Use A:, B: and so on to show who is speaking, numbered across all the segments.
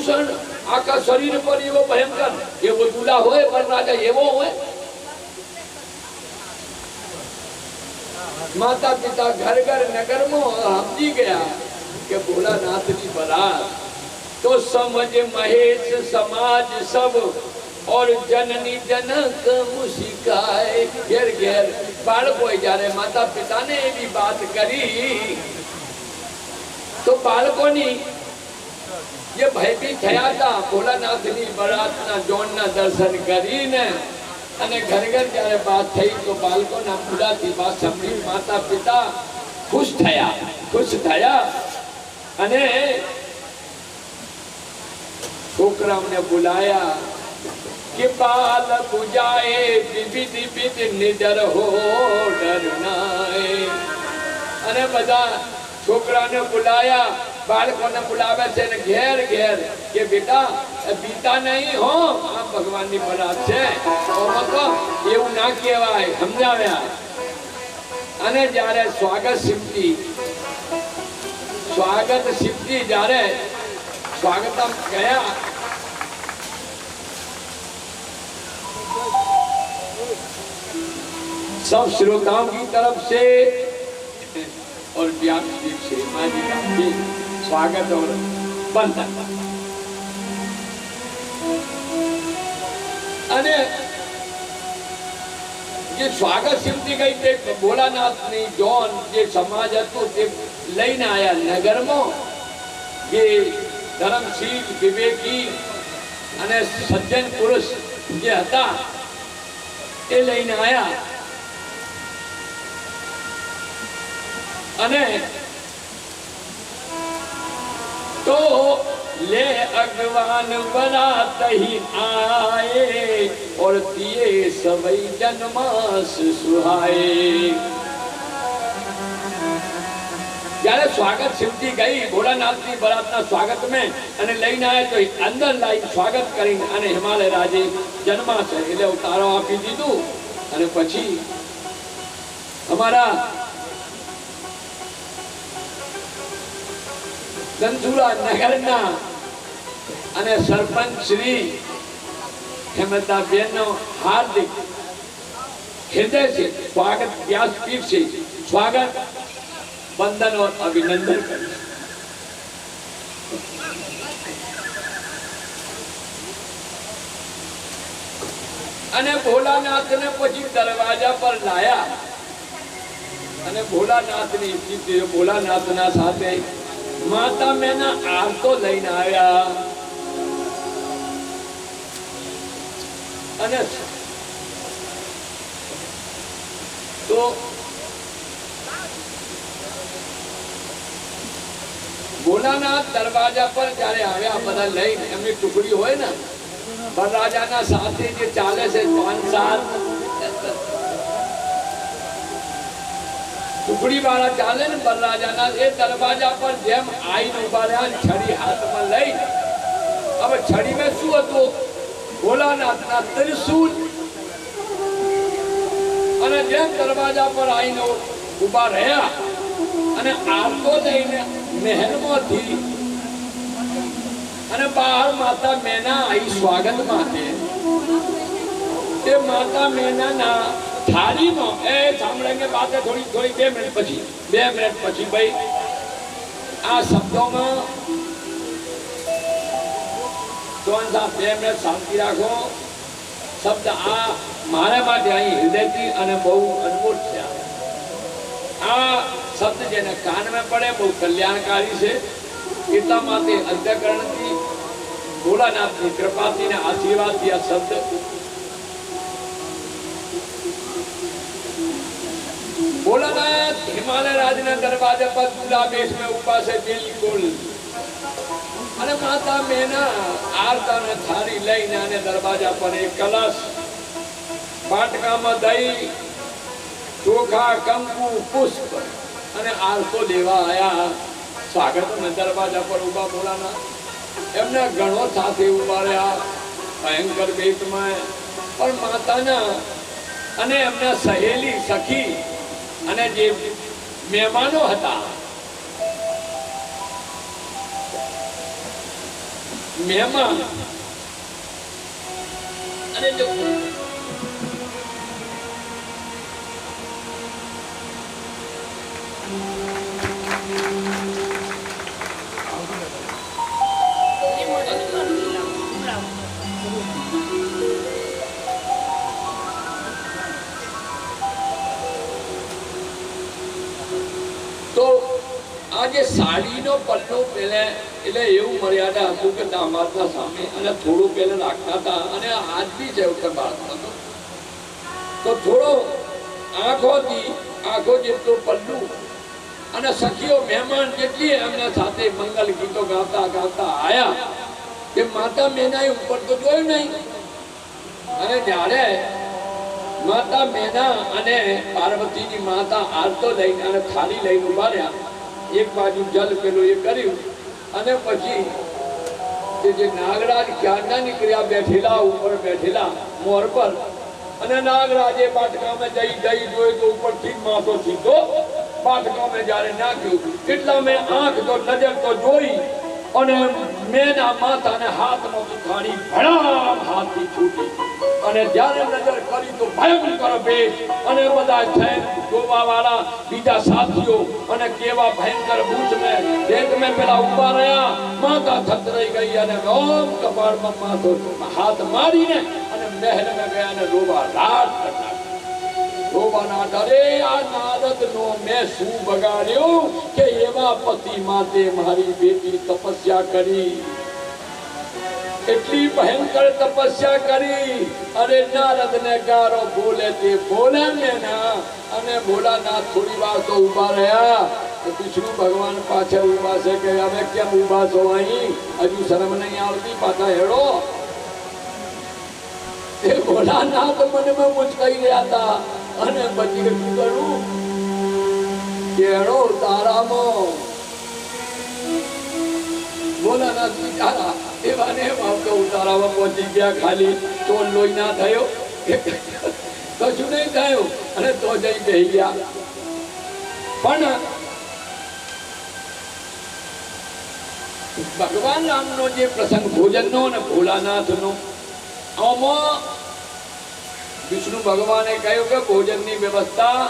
A: આભૂષણ આખા શરીર પર એવો ભયંકર એવો દુલા હોય પણ રાજા એવો હોય माता पिता घर घर नगर में समझी गया कि भोलानाथ की बरात तो समझ महेश समाज सब और जननी जनक मुस्काए घेर घेर बाळको जारे माता पिता ने एवी बात करी तो बाळकोनी ये भयभीत थया था भोलानाथनी बरातना जोड़ना दर्शन करीने અને ઘર ઘર જ્યારે વાત થઈ તો બાળકોના મુલાથી વાત સાંભળી માતા પિતા ખુશ થયા અને છોકરાઓને બોલાયા કે બાલ પૂજાએ વિવિધ વિવિધ નિડર હો ડરનાય અને બધા છોકરાને બોલાયા બાળકોને બોલાવે છે ને ઘેર ઘેર કે બેટા બીતા નહીં હો આ ભગવાનની બરાત છે એવું ના કહેવાય સમજાવ્યા અને જ્યારે સ્વાગત સિદ્ધિ જ્યારે स्वागतम गया सब श्रोताओं की तरफ से और व्यासपीठ से माँ जी का भी स्वागत और बंधन अने ये स्वागत सिद्धि गई थे भोलानाथ ने जॉन ये समाज હતો તે લઈને આયા નગરમાં ये धर्मशील विवेकी અને સજ્જન પુરુષ જે હતા એ લઈને આયા અને तो ले अगवान बरात ही आए और दिए सवई जन्मास सुहाए જ્યારે સ્વાગત સિદ્ધિ ગઈ ભોળાનાથની બરાતના સ્વાગત में અને લઈને આયા તો અંદર લાઈ સ્વાગત કરીને અને હિમાલય રાજે જન્માસ એટલે ઉતારો આપી દીધું અને પછી અમારા ધનસુરા નગરના અને સરપંચ શ્રી હેમંતાબેનનો હાર્દિક હૃદય से स्वागत व्यासपीठ से स्वागत वंदन और अभिनंदन करें। अने भोलानाथ ने पछी दरवाजा पर लाया अने भोलानाथ ने स्थिति भोलानाथ ना साथे माता मैना आरतो लईने आया अने तो भोलानाथ दरवाजा पर जारे आया बधा लईने एमनी टुकड़ी होय ने बलराजाना साथे जे चाले से 5-7 टुकड़ी वाला चाले ने बलराजाना ए दरवाजा पर जेम आईन उभा रह्या छड़ी हाथ में लई अब छड़ी में शुं हतुं भोलानाथना त्रिशूल अने जेम दरवाजा पर आईन उभा रह्या अने आरतो लईने महलमांथी अने बहार माता मैना आई स्वागत माटे ते माता मैना ना थाली में ए सांभळेंगे बातें थोड़ी 2 मिनट पछी भाई आ शब्दों में तो 2 मिनट शांति राखो शब्द आ मारे माटे अहीं हृदयथी अने बहु अद्भुत छे आ शब्द जेने कान में पड़े बहुत कल्याणकारी से इतना माते अंतःकरण थी भोलानाथ की कृपा थी ने आशीर्वाद दिया शब्द भोलानाथ हिमालय राजना दरवाजे पर दूल्हा वेश में ऊपर से बिल्कुल अने माता मैना आरता ने थारी लईने आने दरवाजा पर एक कलश बाटका में दही चोखा कंकु पुष्प अने आरतो लेवा आया स्वागत में दरवाजा पर उभा बोलाना एमने गणो साथे उभा रह्या भयंकर वेश में पर माताना अने एमना सहेली सखी अने जे मेहमानो हता મહેમાન અને જો તો આજે સાડીનો પલ્લો પહેલે એટલે એવું મર્યાદા હતું કે દામાદના સામે અને થોડું પહેલે રાખતા હતા અને આજ બી છે ઉત્તર ભારતમાં તો થોડો આંખો જેટલું પલ્લું અને સખીઓ મહેમાન જેટલી એમના સાથે મંગલ ગીતો ગાતા ગાતા આયા કે માતા મેનાએ ઉપર તો જોયું નહીં અને જ્યારે માતા મેના અને પાર્વતીની માતા આરતો લઈને અને થાળી લઈને ઉભા રહ્યા એક બાજુ જલ પેલું એ કર્યું અને પછી જે નાગરાજ ક્યારના નીકળ્યા બેઠેલા ઉપર બેઠેલા મોર પર અને નાગરાજે પાટકામાં જઈ જોયું તો ઉપરથી માથો સીધો પાટકામાં જ્યારે નાખ્યું એટલા મેં આંખ તો નજર તો જોઈ અને મેના માથાને હાથમાં ઉઠાડી ભડામ હાથથી છૂટી અને જ્યારે નજર કરી તો ભયંકર ભેષ અને બધા થઈને જોવા વાળા બીજા સાથીઓ અને કેવા ભયંકર ભૂત મેં દેખ મેં પેલા ઉભા રહ્યા માતા થતરાઈ ગઈ અને ઓમ કપાળમાં માથો હાથ મારીને અને મહેલમાં ગયા અને રોવા રાત કરતા રોવાના ડરે આ નારદનો મેં શું બગાડ્યો કે એવા પતિ માટે મારી બેટી તપસ્યા કરી એટલી ભયંકર તપસ્યા કરી અરે નારદને ગારો બોલે તે બોલે મેના અને ભોળાનાથ થોડી વાર તો ઉભા રહ્યા વિષ્ણુ ભગવાન પાછળ ઉભા છે કે હવે કેમ ઉભા છો અહીં હજુ શરમ નહીં આવતી પાછા હેડો એ ભોળાનાથ મનમાં મુચકાઈ ગયા હતા અને પછી શું કરું કેળો તારામાં ભોળાનાથ બિચારા એવાને આવતો ઉતારામાં પહોંચી ગયા ખાલી ચોર લોહી ના થયો કશું નહીં થયું અને તો જઈ બેસી ગયા પણ ભગવાન રામનો જે પ્રસંગ ભોજનનો અને ભોળાનાથનો આમાં વિષ્ણુ ભગવાને કહ્યું કે ભોજનની વ્યવસ્થા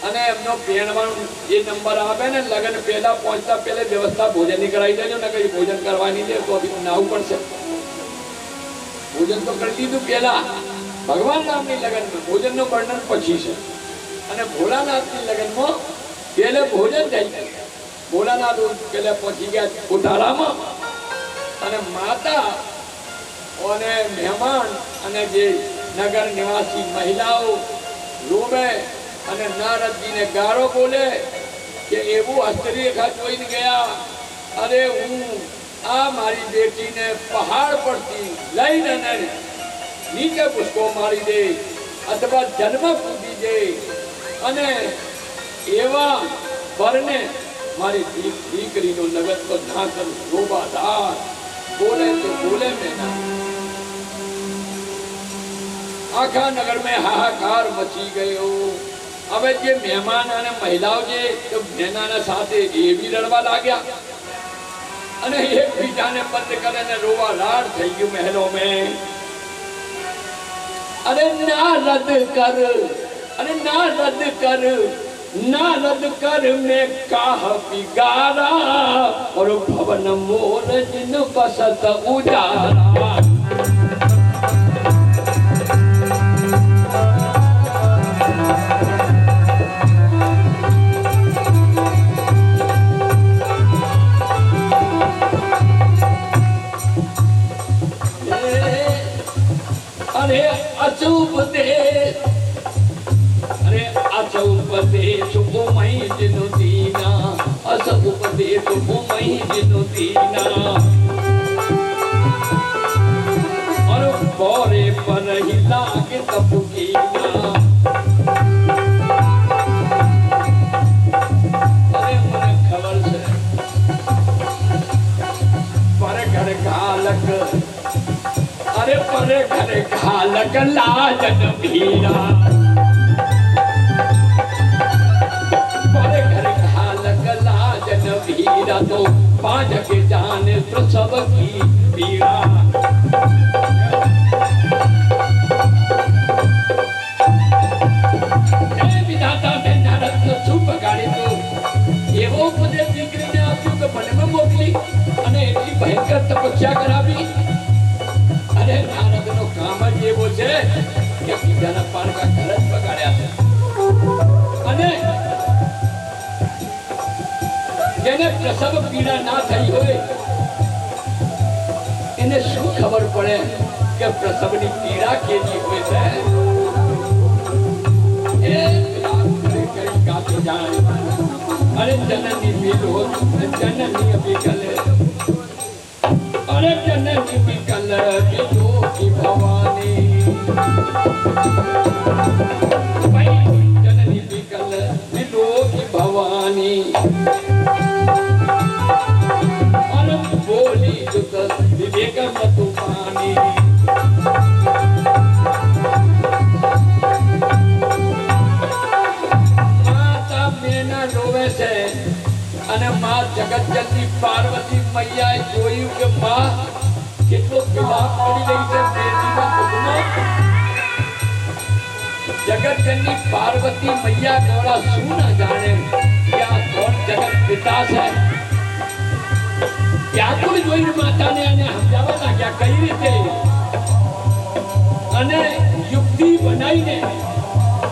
A: અને એમનો પહેરવાનું જે નંબર આવે ને લગ્ન પહેલા પહોંચતા પહેલા વ્યવસ્થા ભોજનની કરાવી દેજો ને કઈ ભોજન કરવાની છે તો નાવું પડશે ભોજન તો કરી દીધું પહેલા ભગવાન રામની લગ્નમાં ભોજનનું વર્ણન પછી છે અને ભોળાનાથની લગ્નમાં પહેલે ભોજન થઈ ભોળાનાથ પહેલા પહોંચી ગયા ઉતારામાં અને માતા અને મહેમાન અને જે નગર નિવાસી મહિલાઓ રોવે અને નારદજીને ગારો બોલે કે એવું હસ્તરેખા જોઈને ગયા અરે હું આ મારી બેટીને પહાડ પરથી લઈને નીચે પુષ્પો મારી દે અથવા જન્મ કૂદી દે અને એવા વરને મારી દીકરીનો લગ્ન તો ના કરું રોબાદાર બોલે તો બોલે મેં ના આખા નગર મેં હાહાકાર મચી ગયો હવે જે મહેમાન અને મહિલાઓ જે મેનાના સાથે એ બી રડવા લાગ્યા અને એકબીજાને બંધ કરીને રોવા લાડ થઈ ગયું મહેલો મેં અરે ના રદ કર અરે ના રદ કર ना रद कर में काह बिगारा और भवन मोर जिन बसत उजारा अरे अचूप दे उपदेश मई जिनु दीना अस उपदेश मई जिनु दीना और बोरे पर ही लागे तब कीना अरे मन खबर से पर घर घालक अरे पर घर घालक लाजन भीरा तो पांच के जाने प्रसव की પીડા વિધાતા મેં નારદનો શું બગાડ્યું એવો ઉપદેશ દીકરીને આપ્યું કે વનમાં મોકલી અને એટલી ભયંકર તપસ્યા કરાવી અને નારદનો કામ જ એવો છે કે બીજાના પારકા ઘર જ બગાડ્યા છે અને જેને પ્રસવ પીડા ના થઈ હોય એને શું ખબર પડે કે પ્રસવની પીડા કેવી હોય છે એ ગાતો જાય અરે જનની બીલો જનની અભિકલે અરે જનની વિકલ બીજો કી ભવાની ભાઈ જનની વિકલ બીજો કી ભવાની અનમ બોલી જુત વિવેકમ તુફાની અને માં જગતજનની પાર્વતી મૈયાએ જોયું કે માં કેટલો વિલાપ કરી રહી છે બેટીના દુઃખમાં જગતજનની પાર્વતી મૈયા ગોળા શું ના જાણે કે આ કોણ જગત પિતા છે વ્યાકુળ જોઈને માતાને એને સમજાવવા લાગ્યા કઈ રીતે અને યુક્તિ બનાવીને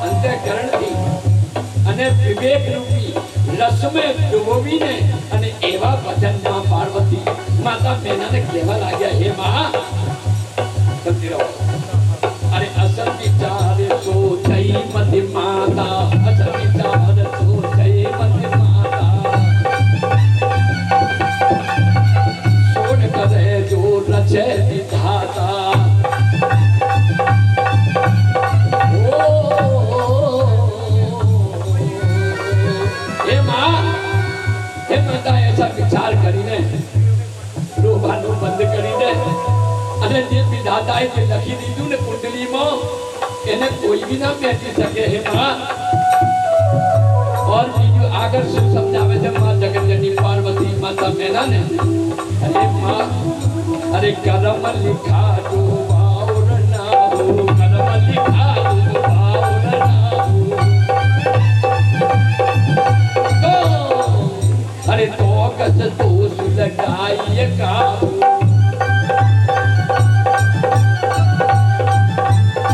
A: અંતઃકરણથી અને વિવેક રૂપી રસમે ડૂબીને અને એવા ભજનમાં પાર્વતી માતા મેનાને કહેવા લાગ્યા હે માં સમજી રહો અરે અસલ વિચારે સો જય મતિ માતા અસલ વિચાર સો જય મતિ માતા સોડ કરે જો રચે વિધાતા વિચાર કરીને રોવાનું બંધ કરીને અને જે વિધાતાએ જે લખી દીધું ને કુંડલીમાં એને કોઈ બી ના બેઠી શકે હે માં और બીજું આગળ શું સમજાવે છે માં જગતજનની પાર્વતી માતા મેનાને અરે માં અરે કરમ लिखा जो बाउर ना हो करम लिखा जो बाउर ना हो अरे तो कस दोष लगाइए काबू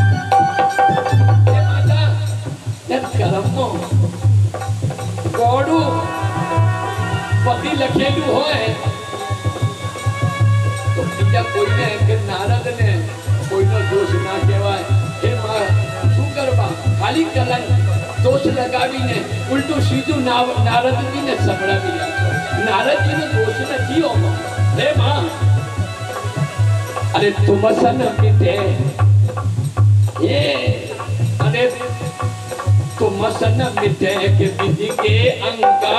A: ये माता जब कर्मो गोडू पति लखेलू होए तो बीजा कोઈને કે નારદને કોઈનો દોષ ના કહેવાય એ માં શું કરવા ખાલી કલંક दोष लगावीने उल्टू सीधू नारदजी ने संभळावी राख्यो नारदजी नो दोष नथी होमो हे मां अरे तुम सन पीते ये अरे तुम सन मिटे के विधि के अंका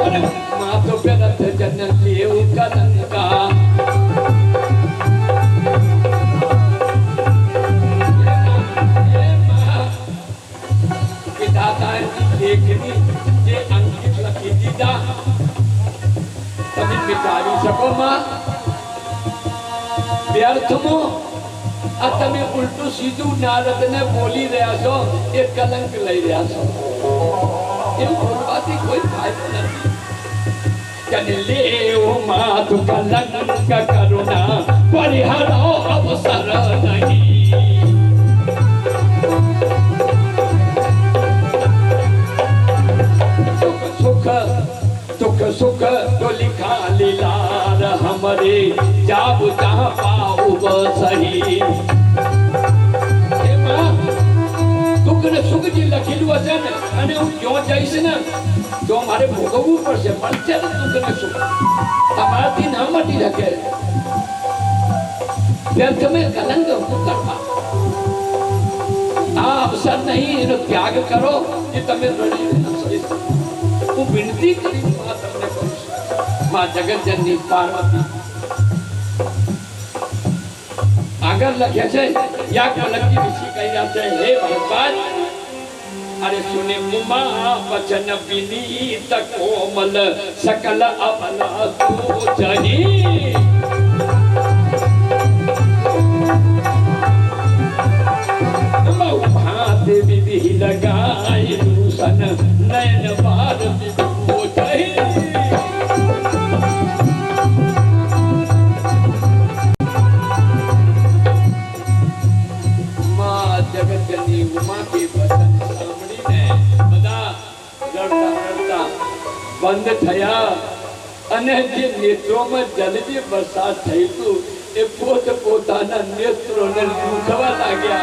A: अरे मां तो पेरत जन लेव कलंका लेखनी जे अंकित लखी दीदा तमे मिटावी सको मां व्यर्थमो आ तमे उल्टू सीधू नारद ने बोली રહ્યા છો એ કલંક લઈ રહ્યા છો એવું બોલવાથી કોઈ ફાયદો નથી કને લેવો માતુ કલંક કરુણા પરિહારો અવસર નહીં दुख सुख तो लिखा लीलार हमरे जाब जहाँ पाऊब सही हे मां दुख ने सुख जी लखेलू हशे ने अने हूँ क्यों जईश ने तो मारे भोगवू पड़शे मळशे ने दुख ने सुख तमाराथी ना मटी શકે व्यर्थ में कलंक करवा आ अवसर नहीं एनो त्याग करो कि तमे रड़ी न सही હું વિનંતી કરી માં તમને કહું છું માં જગતજનની પાર્વતી આગળ લખ્યા છે યા કલંકી ઋષિ કહી રહ્યા છે હે ભગવાન अरे सुने उमा वचन विनीत कोमल सकल अबला सोचहि भात विधि लगाई दूषण नयन बार विभूषहि जगतजननी उमा के वचन સાંભળીને બધા રડતા રડતા બંધ થયા અને જે નેત્રોમાં જલદી વરસાદ થયું એ પોતાના નેત્રોને દુખવા લાગ્યા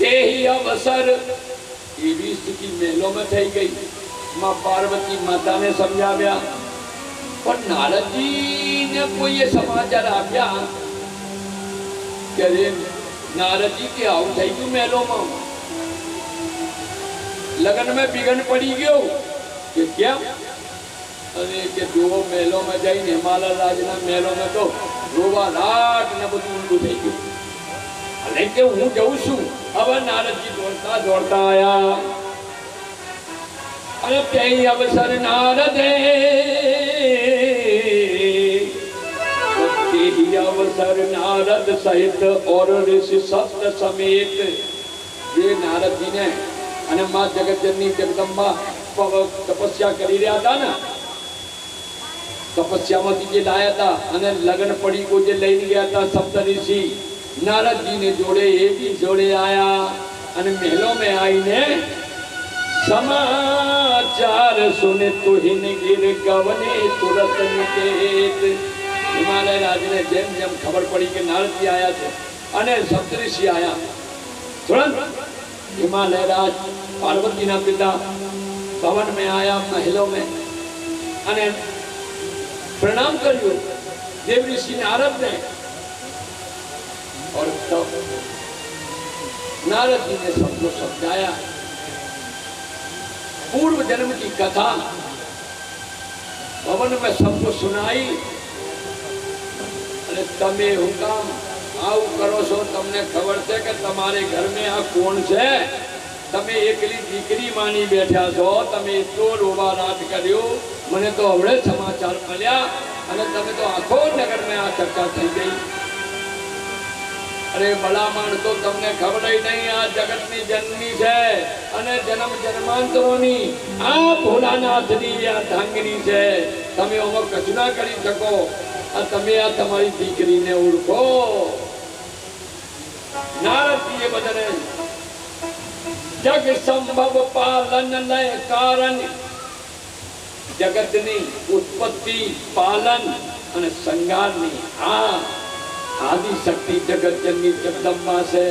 A: यही अवसर एवी स्थिति मेलों में थई गई। मां पार्वती माता ने समझाव्या पर नारद जी ने कोई ये समाचार आप्या कि अरे नारद जी के आउ थई गयु मेलों में लगन में बिगन पड़ी गयो कि क्या अरे के जो मेलों में जाई हिमालय राजना मेलों में तो रोवा राट ने બધું ઊંધું થઈ ગયું अरे के हूँ जाऊँ छू अब नारद जी दौड़ता दौड़ता आया अरे कई अवसर नारद अवसर नारद सहित और ऋषि सप्त समेत ये नारद जी ने अने मां जगतजननी जगदंबा तपस्या करी रहा था ना तपस्या में जे लाया था अने लगन पड़ी को जे लई गया था सप्त ऋषि नारद जी ने जोड़े ये भी जोड़े आया अने महलों में आई ने समाचार सुने तुहिन गिर गवने तुरत निकेत हिमालय राज ने जेम जेम खबर पड़ी कि नारद जी आया थे अने सप्तऋषि आया तुरंत हिमालय राज पार्वती ना पिता भवन में आया महलों में अने प्रणाम करियो देव ऋषि नारद ने और तो नारद जी ने सबको समझाया पूर्व जन्म की कथा भवन में सबको सुनाई अरे तमे हूँ काम आउ करो छो तमने खबर है कि तमारे घर में आ कौन है तमे एकली दीकरी मानी बैठा छो तमे इतनो रोवा रात कर्यो मने तो हवड़े समाचार मळ्या अने तमे तो आखो नगर में आ चर्चा थई गई अरे भला माण तो तमने खबर ही नहीं आ जगतनी जननी है अने जन्म जन्मांतरोनी आ भोलानाथनी या धांगनी है तमे ओमो कछु ना करी सको आ तमे आ तमारी दीकरी ने ओळखो नारद जी ये बदने जग संभव पालन लय कारण जगतनी उत्पत्ति पालन अने संगारनी आ आदि शक्ति जगत जननी जगदम्बा से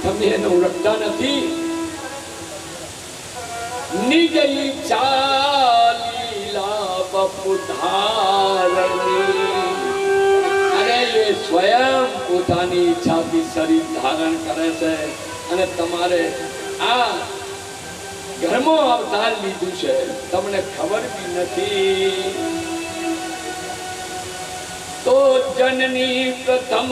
A: तमे एने ओळखता नथी निज इच्छा लीला बपुधारणी अरे ये स्वयं पोतानी इच्छा थी शरीर धारण करे छे अने तमारे आ घरमो अवतार लीधुं छे तमने खबर भी नथी तो जननी प्रथम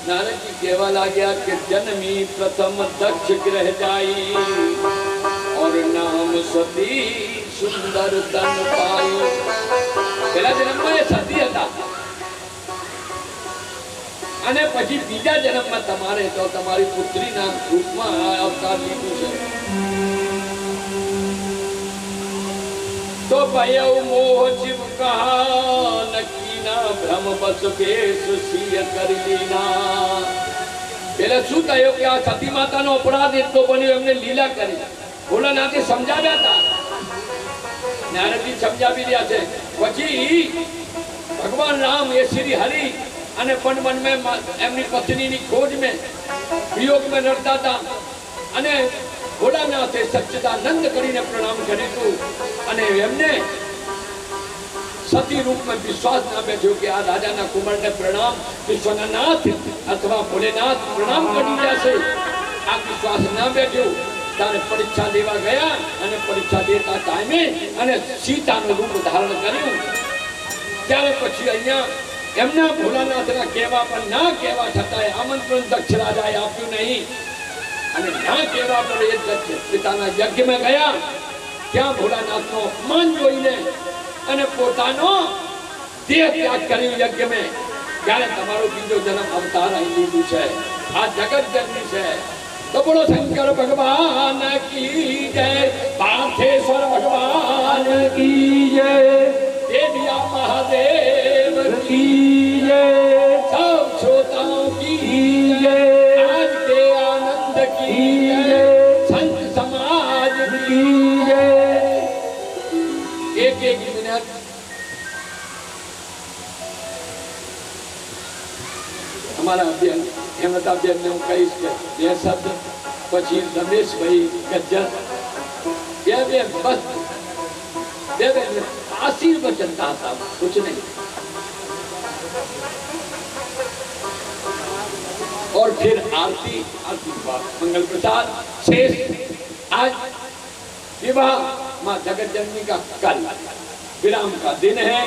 A: नारद जी कहवा लाग्या कि जन्मी प्रथम दक्ष ग्रह जाई और नाम सती सुंदर तन पाई पहला जन्म में सती था अने પછી બીજા જન્મમાં તમારે તો તમારી પુત્રીના રૂપમાં અવતાર લીધું છે तो भयउ मोह शिव कहा नकीना भ्रम बस भेष सिय कर लीना पहले शू थयो कि आ सती मातानो अपराध एटलो बन्यो एमने लीला करी भोलानाथे समजाव्या था नारद जी समजावी रह्या छे પછી भगवान राम ये श्री हरि अने वन वन में एमनी पत्नी नी खोज में वियोग में लड़ता था अने भोलानाथे सच्चिदानंद करीने प्रणाम करीधुं अने एमने सती रूप में विश्वास न बैठो कि आ राजाना कुमार ने प्रणाम विश्वना नाथ अथवा भोलेनाथ प्रणाम करी जशे आ विश्वास न बैठो तारे परीक्षा लेवा गया अने परीक्षा देता टाइमे अने सीतानु रूप धारण कर्युं त्यारे पछी अहींया એમના ભોલાનાથના કહેવા પણ ના કહેવા છતાંય આમંત્રણ દક્ષ રાજાએ આપ્યું નહીં અને ના કહેવા પર એ દક્ષ પિતાના યજ્ઞમાં ગયા. ત્યાં ભોલાનાથનો અપમાન જોઈને અને પોતાનો દેહ ત્યાગ કર્યું યજ્ઞમાં. ત્યારે તમારો બીજો જન્મ અવતાર અહીં લીધું છે. આ જગત જન્મી છે. તો બોલો શંકર ભગવાન કી જય, પાર્થેશ્વર ભગવાન કી જય, દેવિયા મહાદેવ की जय, सब श्रोताओं की जय, आज के आनंद की जय, संत समाज की जय. एक एक मिनट हमारा अभियान हेमंत अभियान ने कहीશ કે બે શબ્દ પછી રમેશભાઈ ગજ્જર બે બસ બે आशीर्वचन था, कुछ नहीं. और फिर आरती मंगल प्रसाद शेष. आज विवाह माँ जगत जननी का कल विराम का दिन है.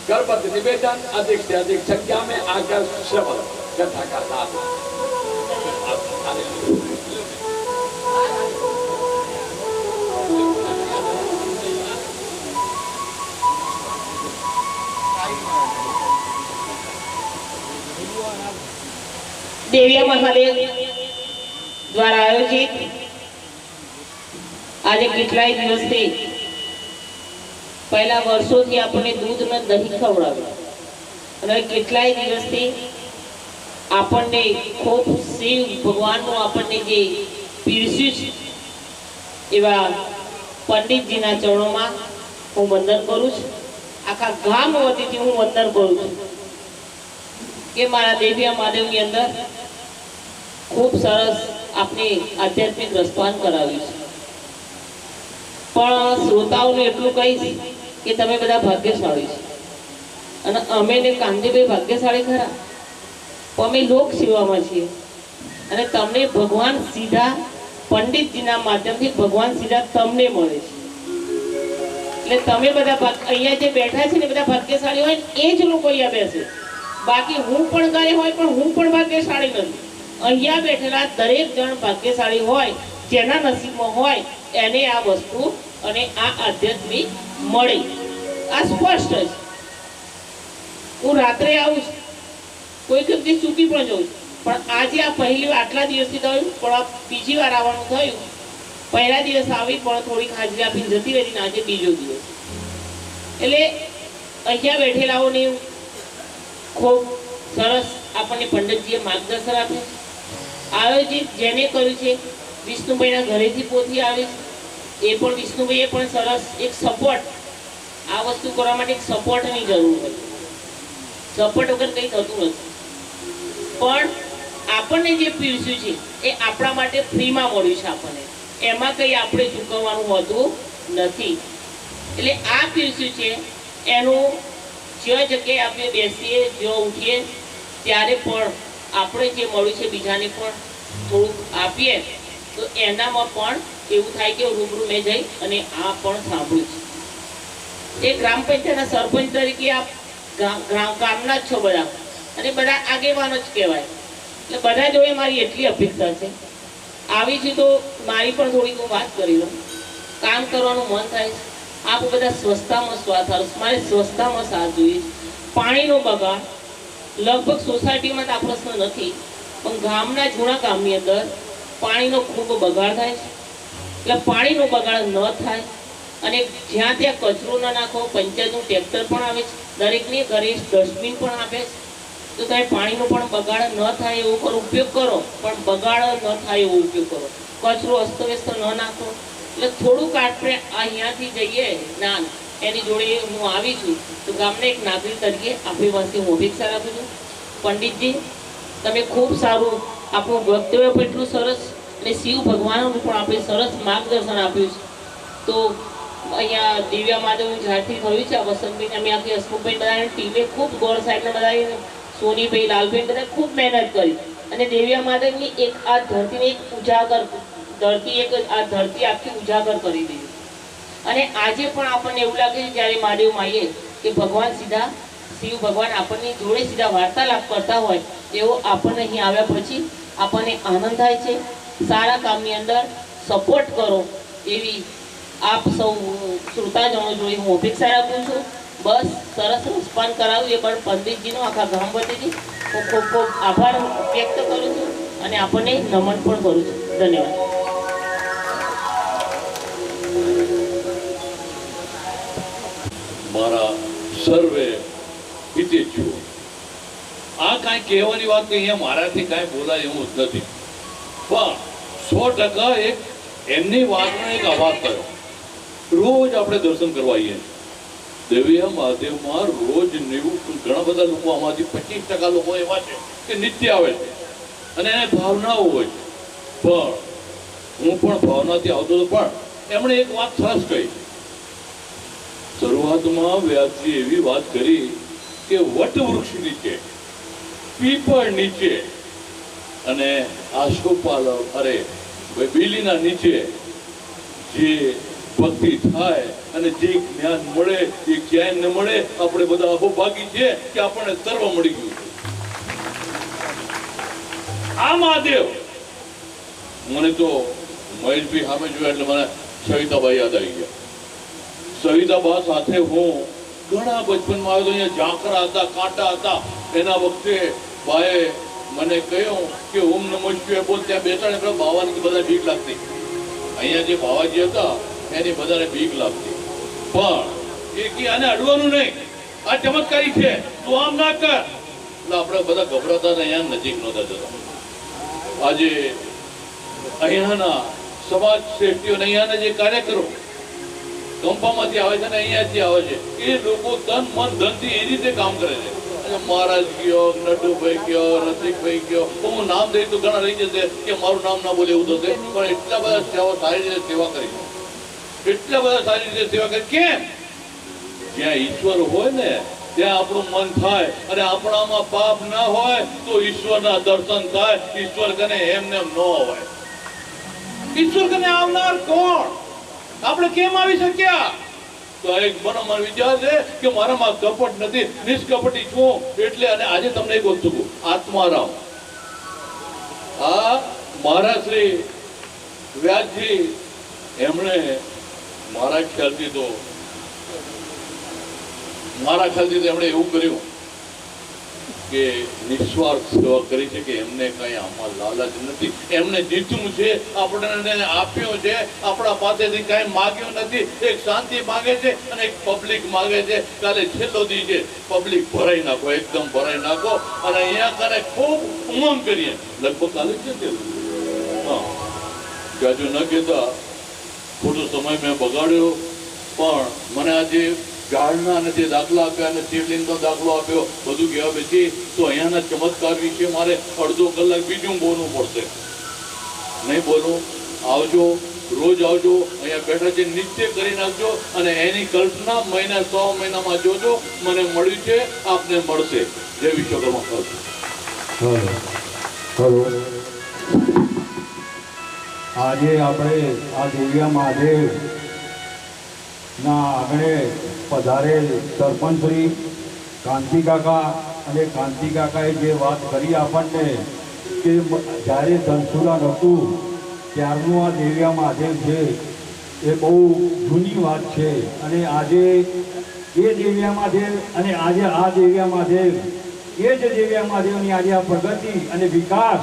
A: गर्भवत निवेदन अधिक से अधिक संख्या में आकर श्रवण कथा का लाभ.
B: देविया महादेव द्वारा आयोजित आज કેટલાય દિવસથી પહેલા વર્ષોથી આપણે દૂધ ને દહીં ખવડાવ્યું અને કેટલાય દિવસથી આપણને ખૂબ શિવ ભગવાનનું આપણને જે પીરસ્યું છે એવા પંડિતજીના ચરણોમાં હું વંદન કરું છું. આખા ગામ વતીથી હું વંદન કરું છું કે મારા દેવિયા મહાદેવની અંદર खूब सरस आपने आध्यात्मिक रसपान कराव्યું છે. પણ શ્રોતાઓને એટલું કહીશ કે તમે બધા ભાગ્યશાળી છો અને અમે ને કાંતિભાઈ ભાગ્યશાળી ખરા, પણ અમે લોક સેવામાં છીએ અને તમને ભગવાન સીધા પંડિતજીના માધ્યમથી ભગવાન સીધા તમને મળે છે. એટલે તમે બધા અહીંયા જે બેઠા છે ને બધા ભાગ્યશાળી હોય એ જ લોકો અહીંયા બેસે. બાકી હું પણ ગઈ હોય પણ હું પણ ભાગ્યશાળી નથી. અહીંયા બેઠેલા દરેક જણ ભાગ્યશાળી હોય, જેના નસીબમાં હોય એને આ વસ્તુ અને આ આધ્યાત્મિક મળે. આ સ્પષ્ટ છે. હું રાત્રે આવું છું, કોઈ વખતે ચૂકી પણ જઉં છું, પણ આજે આ પહેલી આટલા દિવસથી થયું પણ આ બીજી વાર આવવાનું થયું. પહેલા દિવસ આવી પણ થોડીક હાજરી આપીને જતી રહી ને આજે બીજો દિવસ. એટલે અહીંયા બેઠેલાઓને ખૂબ સરસ આપણને પંડિતજીએ માર્ગદર્શન આપ્યું. આયોજિત જેને કર્યું છે વિષ્ણુભાઈના ઘરેથી પોથી આવે છે. એ પણ વિષ્ણુભાઈએ પણ સરસ એક સપોર્ટ, આ વસ્તુ કરવા માટે એક સપોર્ટની જરૂર હોય. સપોર્ટ વગર કંઈ થતું નથી. પણ આપણને જે પીરસ્યું છે એ આપણા માટે ફ્રીમાં મળ્યું છે. આપણને એમાં કંઈ આપણે ચૂકવવાનું હોતું નથી. એટલે આ પીરસ્યું છે એનું જે જગ્યાએ આપણે બેસીએ, જો ઉઠીએ ત્યારે પણ આપણે જે મળ્યું છે બીજાને પણ થોડુંક આપીએ તો એનામાં પણ એવું થાય કે રૂબરૂ મેં જઈ અને આ પણ સાંભળ્યું છે. એ ગ્રામ પંચાયતના સરપંચ તરીકે આપ ગામના જ છો બધા અને બધા આગેવાનો જ કહેવાય. એટલે બધા જોડે મારી એટલી અપેક્ષા છે, આવી છે તો મારી પણ થોડીક હું વાત કરી લઉં. કામ કરવાનું મન થાય છે. આપ બધા સ્વચ્છતામાં સ્વાર્થ હારો. મારે સ્વચ્છતામાં સાથ જોઈએ. પાણીનો બગાડ લગભગ સોસાયટીમાં આ પ્રશ્ન નથી, પણ ગામના જૂના ગામની અંદર પાણીનો ખૂબ બગાડ થાય છે. એટલે પાણીનો બગાડ ન થાય અને જ્યાં ત્યાં કચરો ન નાખો. પંચાયતનું ટ્રેક્ટર પણ આવે છે, દરેકને ઘરે ડસ્ટબિન પણ આપે છે. તો તમે પાણીનો પણ બગાડ ન થાય એવો ઉપયોગ કરો, પણ બગાડ ન થાય એવો ઉપયોગ કરો. કચરો અસ્તવ્યસ્ત ન નાખો. એટલે થોડુંક આપણે અહીંયાથી જઈએ જ્ઞાન એની જોડે હું આવી છું તો ગામને એક નાગરિક તરીકે આપણી પાસે હું અપેક્ષા રાખું છું. પંડિતજી તમે ખૂબ સારું આપણું વક્તવ્ય પણ એટલું સરસ અને શિવ ભગવાનનું પણ આપણે સરસ માર્ગદર્શન આપ્યું છે. તો અહીંયા દિવ્યા મહાદેવનું જ્યારથી થયું છે આ વસંતભાઈ અમે આખી હસમુખભાઈ બધાની ટીમે ખૂબ ગોળ સાહેબને બધાએ સોનીભાઈ લાલભાઈ બધા ખૂબ મહેનત કરી અને દેવ્યા મહાદેવની એક આ ધરતીને એક ઉજાગર ધરતી એક આ ધરતી આખી ઉજાગર કરી દીધી. અને આજે પણ આપણને એવું લાગે છે જ્યારે મહાદેવમાં આવીએ કે ભગવાન સીધા શિવ ભગવાન આપણની જોડે સીધા વાર્તાલાપ કરતા હોય એવો આપણને અહીં આવ્યા પછી આપણને આનંદ થાય છે. સારા કામની અંદર સપોર્ટ કરો એવી આપ સૌ શ્રોતાજનો જોડે હું અપેક્ષા રાખું છું. બસ સરસ રસપાન કરાવ્યું એ પણ પંડિતજીનો આખા ગામ વતીથી હું ખૂબ ખૂબ આભાર વ્યક્ત કરું છું અને આપણને નમન પણ કરું છું. ધન્યવાદ.
C: મારા સર્વે હિતેચ્છુઓ, આ કાંઈ કહેવાની વાત નહીં, અહીંયા મારાથી કાંઈ બોલાય એવું જ નથી, પણ 100% એક એમની વાતનો એક આભાર કર્યો. રોજ આપણે દર્શન કરવા આવીએ દેવીયા મહાદેવમાં, રોજ 90 ઘણા બધા લોકો, આમાંથી 25% લોકો એવા છે કે નિત્ય આવે છે અને એને ભાવનાઓ હોય છે. પણ હું પણ ભાવનાથી આવતો હતો, પણ એમણે એક વાત સરસ કહી. શરૂઆતમાં વ્યાસજી એવી વાત કરી કે વટવૃક્ષ નીચે, પીપળ નીચે અને આસોપાલ બીલીના નીચે જે ભક્તિ થાય અને જે જ્ઞાન મળે એ ક્યાંય ન મળે. આપણે બધા અહોભાગી છે કે આપણને સર્વ મળી ગયું. આ મહાદેવ, મને તો મહેશભાઈ સામે જોયા એટલે મને સવિતાબા યાદ આવી ગયા. સવિતાબા સાથે હું ઘણા બચપનમાં આવ્યો, અહીંયા ઝાંકરા હતા, કાંટા હતા. એના વખતે બાએ મને કહ્યું કે ઓમ નમઃ શિવાય બોલ. ત્યાં બેસાડે બાવાની બધા બીક લાગતી. અહીંયા જે બાવાજી હતા એની બધાને બીક લાગતી, પણ એ કે આને અડવાનું નહીં, આ ચમત્કારી છે, તું આમ ના કર. એટલે આપણે બધા ગભરાતા ને અહીંયા નજીક નહોતા જતા. આજે અહીંયાના સમાજ શ્રેષ્ઠીઓ, અહીંયાના જે કાર્યકરો કંપામાંથી આવે છે ને અહીંયાથી આવે છે, એ લોકો તન મન ધનથી એ રીતે કામ કરે છે. મહારાજ કયો, નટુભાઈ કયો, રસિકભાઈ કયો, હું નામ દઈ તો ઘણા રહી જશે કે મારું નામ ના બોલે એવું થશે, પણ એટલા બધા સારી રીતે સેવા કરી, એટલા બધા સારી રીતે સેવા કરી. કેમ? જ્યાં ઈશ્વર હોય ને ત્યાં આપણું મન થાય, અને આપણામાં પાપ ના હોય તો ઈશ્વરના દર્શન થાય. ઈશ્વર કને એમને ન હોય. ઈશ્વર કને આવનાર કોણ? આપણે કેમ આવી શક્યા? તો એક મનોમન વિચાર છે કે મારામાં કપટ નથી, નિષ્કપટી છું એટલે. અને આજે તમને એક વસ્તુ કહું, આત્મારામ, આ મહારાજ શ્રી વ્યાસજી, એમણે મારા ખ્યાલથી તો એમણે એવું કર્યું કે નિસ્વાર્થ સેવા કરી છે, કે એમને કઈ આમાં લાલચ નથી. એમને જીત્યું છે, આપણને આપ્યું છે, આપણા પાસેથી કઈ માગ્યું નથી. એક શાંતિ માગે છે અને એક પબ્લિક માગે છે. કાલે છેલ્લો દી છે, પબ્લિક ભરાઈ નાખો, એકદમ ભરાઈ નાખો અને અહીંયા કાલે ખૂબ ઉમંગ કરીએ. લગભગ કાલે છે જાજુ ન કહેતા, ખોટો સમય મેં બગાડ્યો, પણ મને આજે ઝાડના અને જે દાખલા આપ્યા અને શિવલિંગનો દાખલો આપ્યો, બધું કહેવા બેસી તો અહીંયાના ચમત્કાર વિશે મારે અડધો કલાક બીજું બોલવું પડશે. નહીં બોલું. આવજો, રોજ આવજો, અહીંયા બેઠા છે, નિત્ય કરી નાખજો અને એની કલ્પના મહિના 100 મહિનામાં જોજો. મને મળ્યું છે, આપને મળશે. જય વિશ્વકર્મા.
D: આજે આપણે આ દેવિયા મહાદેવ ના આંગણે પધારેલ સરપંચ શ્રી કાંતિ કાકા, અને કાંતિ કાકાએ જે વાત કરી આપણને કે જ્યારે ધનસુરા નહોતું ત્યારનું આ દેવિયા મહાદેવ છે, એ બહુ જૂની વાત છે. અને આજે એ દેવિયા મહાદેવ અને આજે આ દેવિયા મહાદેવ, એ જ દેવિયા મહાદેવની આજે આ પ્રગતિ અને વિકાસ,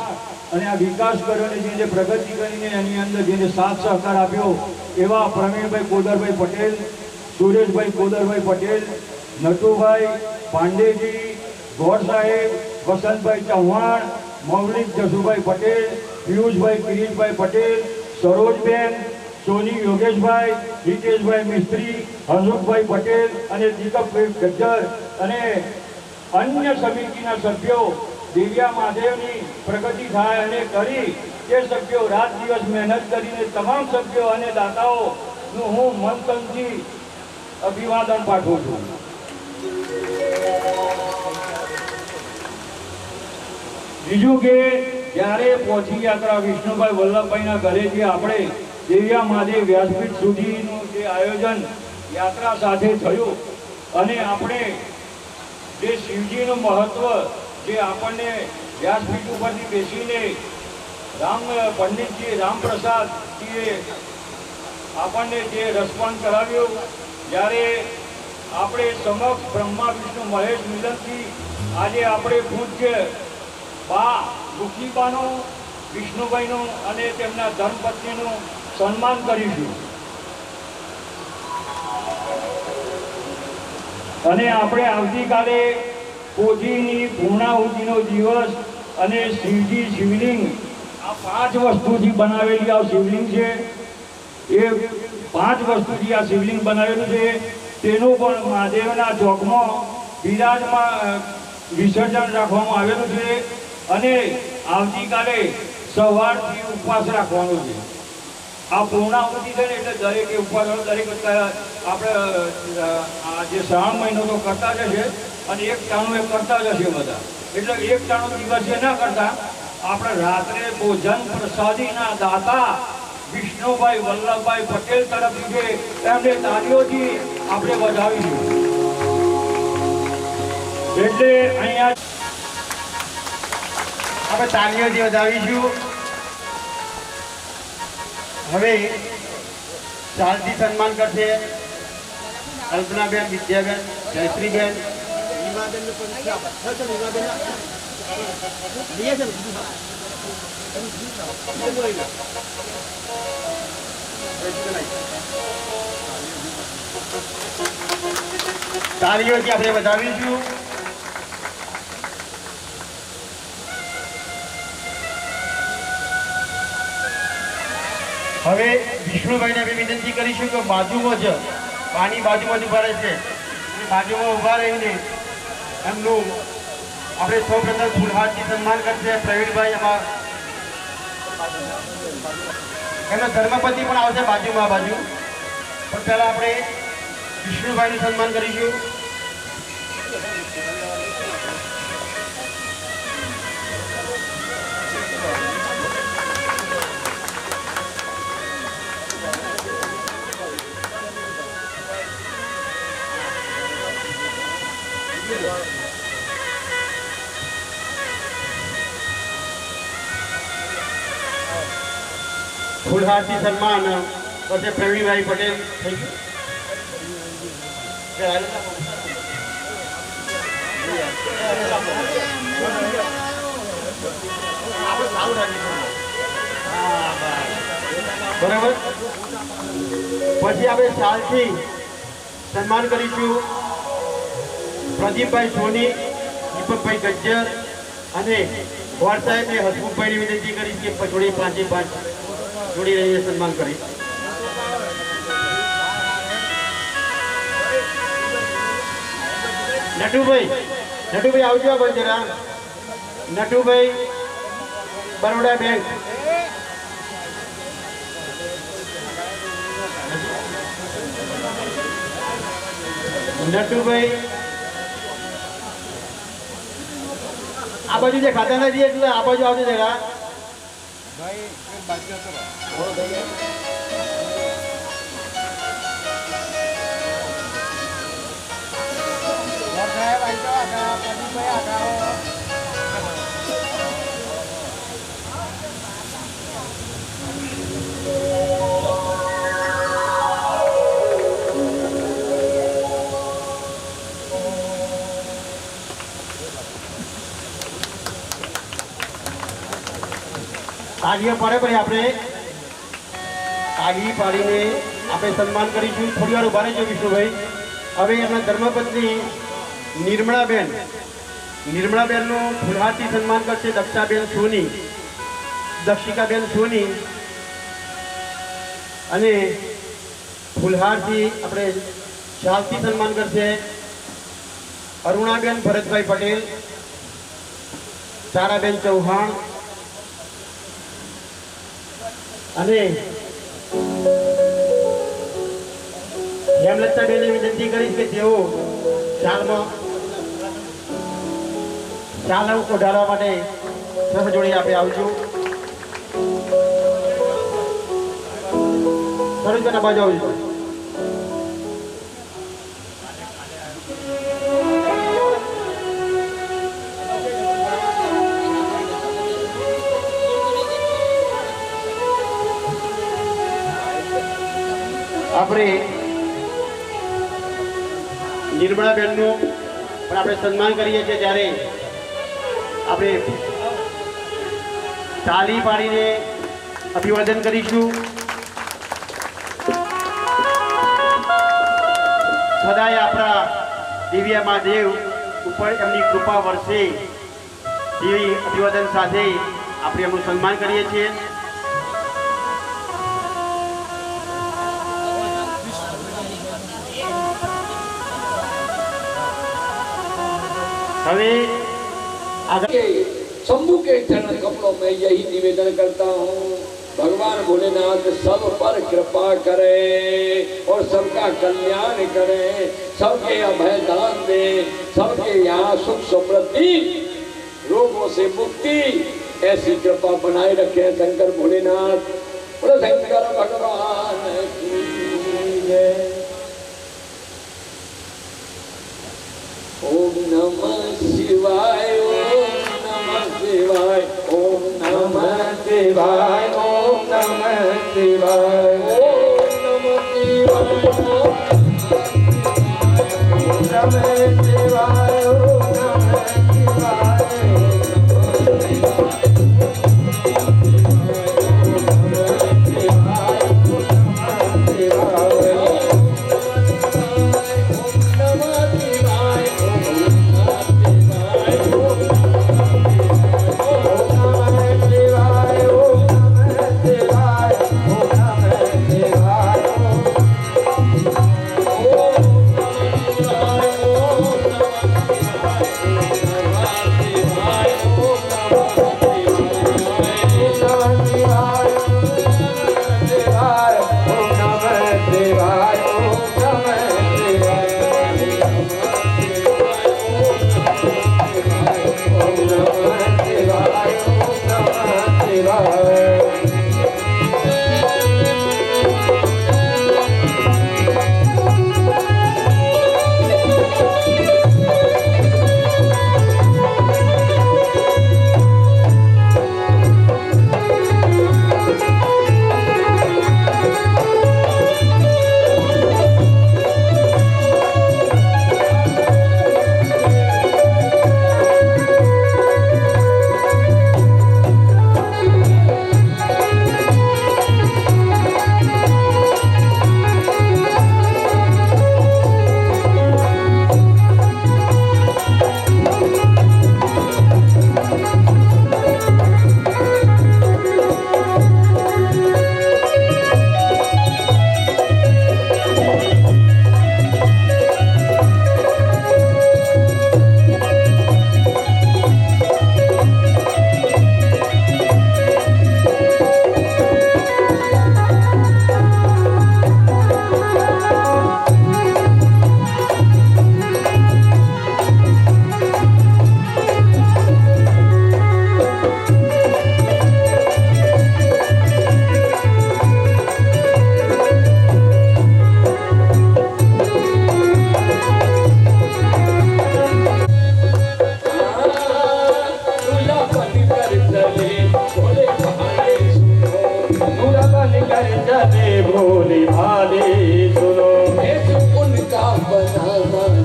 D: અને આ વિકાસ કર્યો અને જેને પ્રગતિ કરીને એની અંદર જેને સાથ સહકાર આપ્યો એવા પ્રવીણભાઈ કોદરભાઈ પટેલ, સુરેશભાઈ કોદરભાઈ પટેલ, નટુભાઈ પાંડેજી, ગોર સાહેબ, વસંતભાઈ ચૌહાણ, મૌલિક જસુભાઈ પટેલ, પિયુષભાઈ કિરીટભાઈ પટેલ, સરોજબેન, સોની યોગેશભાઈ, હિતેશભાઈ મિસ્ત્રી, હસુખભાઈ પટેલ અને દીપકભાઈ ગજ્જર અને અન્ય સમિતિના સભ્યો દેવિયા મહાદેવની પ્રગતિ થાય અને કરી તે સભ્યો રાત દિવસ મહેનત કરીને તમામ સભ્યો અને દાતાઓનું હું મનતનથી અભિવાદન પાઠવું છું. બીજું કે જ્યારે પહોંચી યાત્રા વિષ્ણુભાઈ વલ્લભભાઈના ઘરેથી આપણે દેવિયા મહાદેવ વ્યાસપીઠ સુધીનું જે આયોજન યાત્રા સાથે થયું અને આપણે જે શિવજીનું મહત્વ જે આપણને વ્યાસપીઠ ઉપરથી બેસીને પંડિતજી રામપ્રસાદજીએ આપણને જે રસપાન કરાવ્યું, જ્યારે આપણે સમક્ષ બ્રહ્મા વિષ્ણુ મહેશ મિલનથી આજે આપણે પૂજ્ય બા દુખીબાનું, વિષ્ણુભાઈનું અને તેમના ધર્મપત્નીનું સન્માન કરીશું. અને આપણે આવતીકાલે કોજીની પૂર્ણાહુતિનો દિવસ અને શિવજી શિવલિંગ, આ 5 વસ્તુથી બનાવેલી આ શિવલિંગ છે. એ 5 વસ્તુથી આ શિવલિંગ બનાવેલું છે. તેનું પણ મહાદેવના ચોકમાં બિરાજમાં વિસર્જન રાખવામાં આવેલું છે. અને આવતીકાલે સવારથી ઉપવાસ રાખવાનો છે. આ પૂર્ણાહુતિ છે ને, એટલે દરેકે ઉપવાસ, દરેક આપણે આ જે શ્રાવણ મહિનો તો કરતા જ હશે અને એક ટાણું એ કરતા જ હશે બધા. એટલે એક ટાણું દિવસે ના કરતા આપણે રાત્રે ભોજન પ્રસાદીના દાતા વિષ્ણુભાઈ વલ્લભભાઈ પટેલ તરફથી છે એમને તાળીઓથી આપણે વધાવીશું. એટલે અહીંયા
E: આપણે તાળીઓથી વધાવીશું. હવે શાલથી સન્માન કરશે કલ્પનાબેન, વિદ્યાબેન, જયશ્રીબેન. તાળીઓથી આપણે વધાવીશું. હવે વિષ્ણુભાઈને આપણે વિનંતી કરીશું કે બાજુમાં જ પાણી બાજુમાં જ ઉભા રહેશે. બાજુમાં ઉભા રહીને એમનું આપણે સૌ પ્રથમ ફૂલહારથી સન્માન કરશે પ્રવીણભાઈ. એમાં એમનો ધર્મપતિ પણ આવશે બાજુમાં બાજુ. પણ પહેલાં આપણે વિષ્ણુભાઈનું સન્માન કરીશું. ફૂલહારથી સન્માન કરશે પ્રવીણભાઈ પટેલ. થઈ ગયું બરાબર. પછી આપણે શાલથી સન્માન કરીશું પ્રદીપભાઈ સોની, દીપકભાઈ ગજ્જર અને વોર્ડ સાહેબને હસમુખભાઈની વિનંતી કરીશ કે જોડી 5 જોડી રહીને સન્માન કરી. નટુભાઈ આવજો આ બંધ જરા. નટુભાઈ બરોડા બેંક. નટુભાઈ આ બાજુ જે ખાતા નથી એટલે આ બાજુ આવજો જરા. તાળીઓ પાડે પછી આપણે તાળી પાડીને આપણે સન્માન કરીશું. થોડી વાર ઉભા રહેજો વિષ્ણુભાઈ. હવે એમના ધર્મપત્ની નિર્મળાબેનનું ફૂલહારથી સન્માન કરશે દક્ષિકાબેન સોની. અને ફૂલહારથી આપણે શાલથી સન્માન કરશે અરુણાબેન ભરતભાઈ પટેલ, તારાબેન ચૌહાણ અને હેમલતાબેનને વિનંતી કરીશ કે તેઓ શાલ ઓઢાડવા માટે સહજોડી આપે આવજો. સરોજના બાજુ આવજો. આપણે નિર્મળાબેનનું પણ આપણે સન્માન કરીએ છીએ, ત્યારે આપણે તાળી પાડીને અભિવાદન કરીશું. સદાય આપણા દિવ્ય મહાદેવ ઉપર એમની કૃપા વરસે એવી અભિવાદન સાથે આપણે એમનું સન્માન કરીએ છીએ. હવે
A: शंभू के चरण कमलों में यही निवेदन करता हूँ, भगवान भोलेनाथ सब पर कृपा करे और सबका कल्याण करे, सबके अभय दान दे, सबके यहाँ सुख समृद्धि रोगों से मुक्ति ऐसी कृपा बनाए रखे शंकर भोलेनाथ। बोलो शंकर भगवान की जय। ओम नमः शिवाय, ओम नमः शिवाय, ओम नमः शिवाय, ओम नमः शिवाय, ओम नमः शिवाय, ओम नमः शिवाय, ओम नमः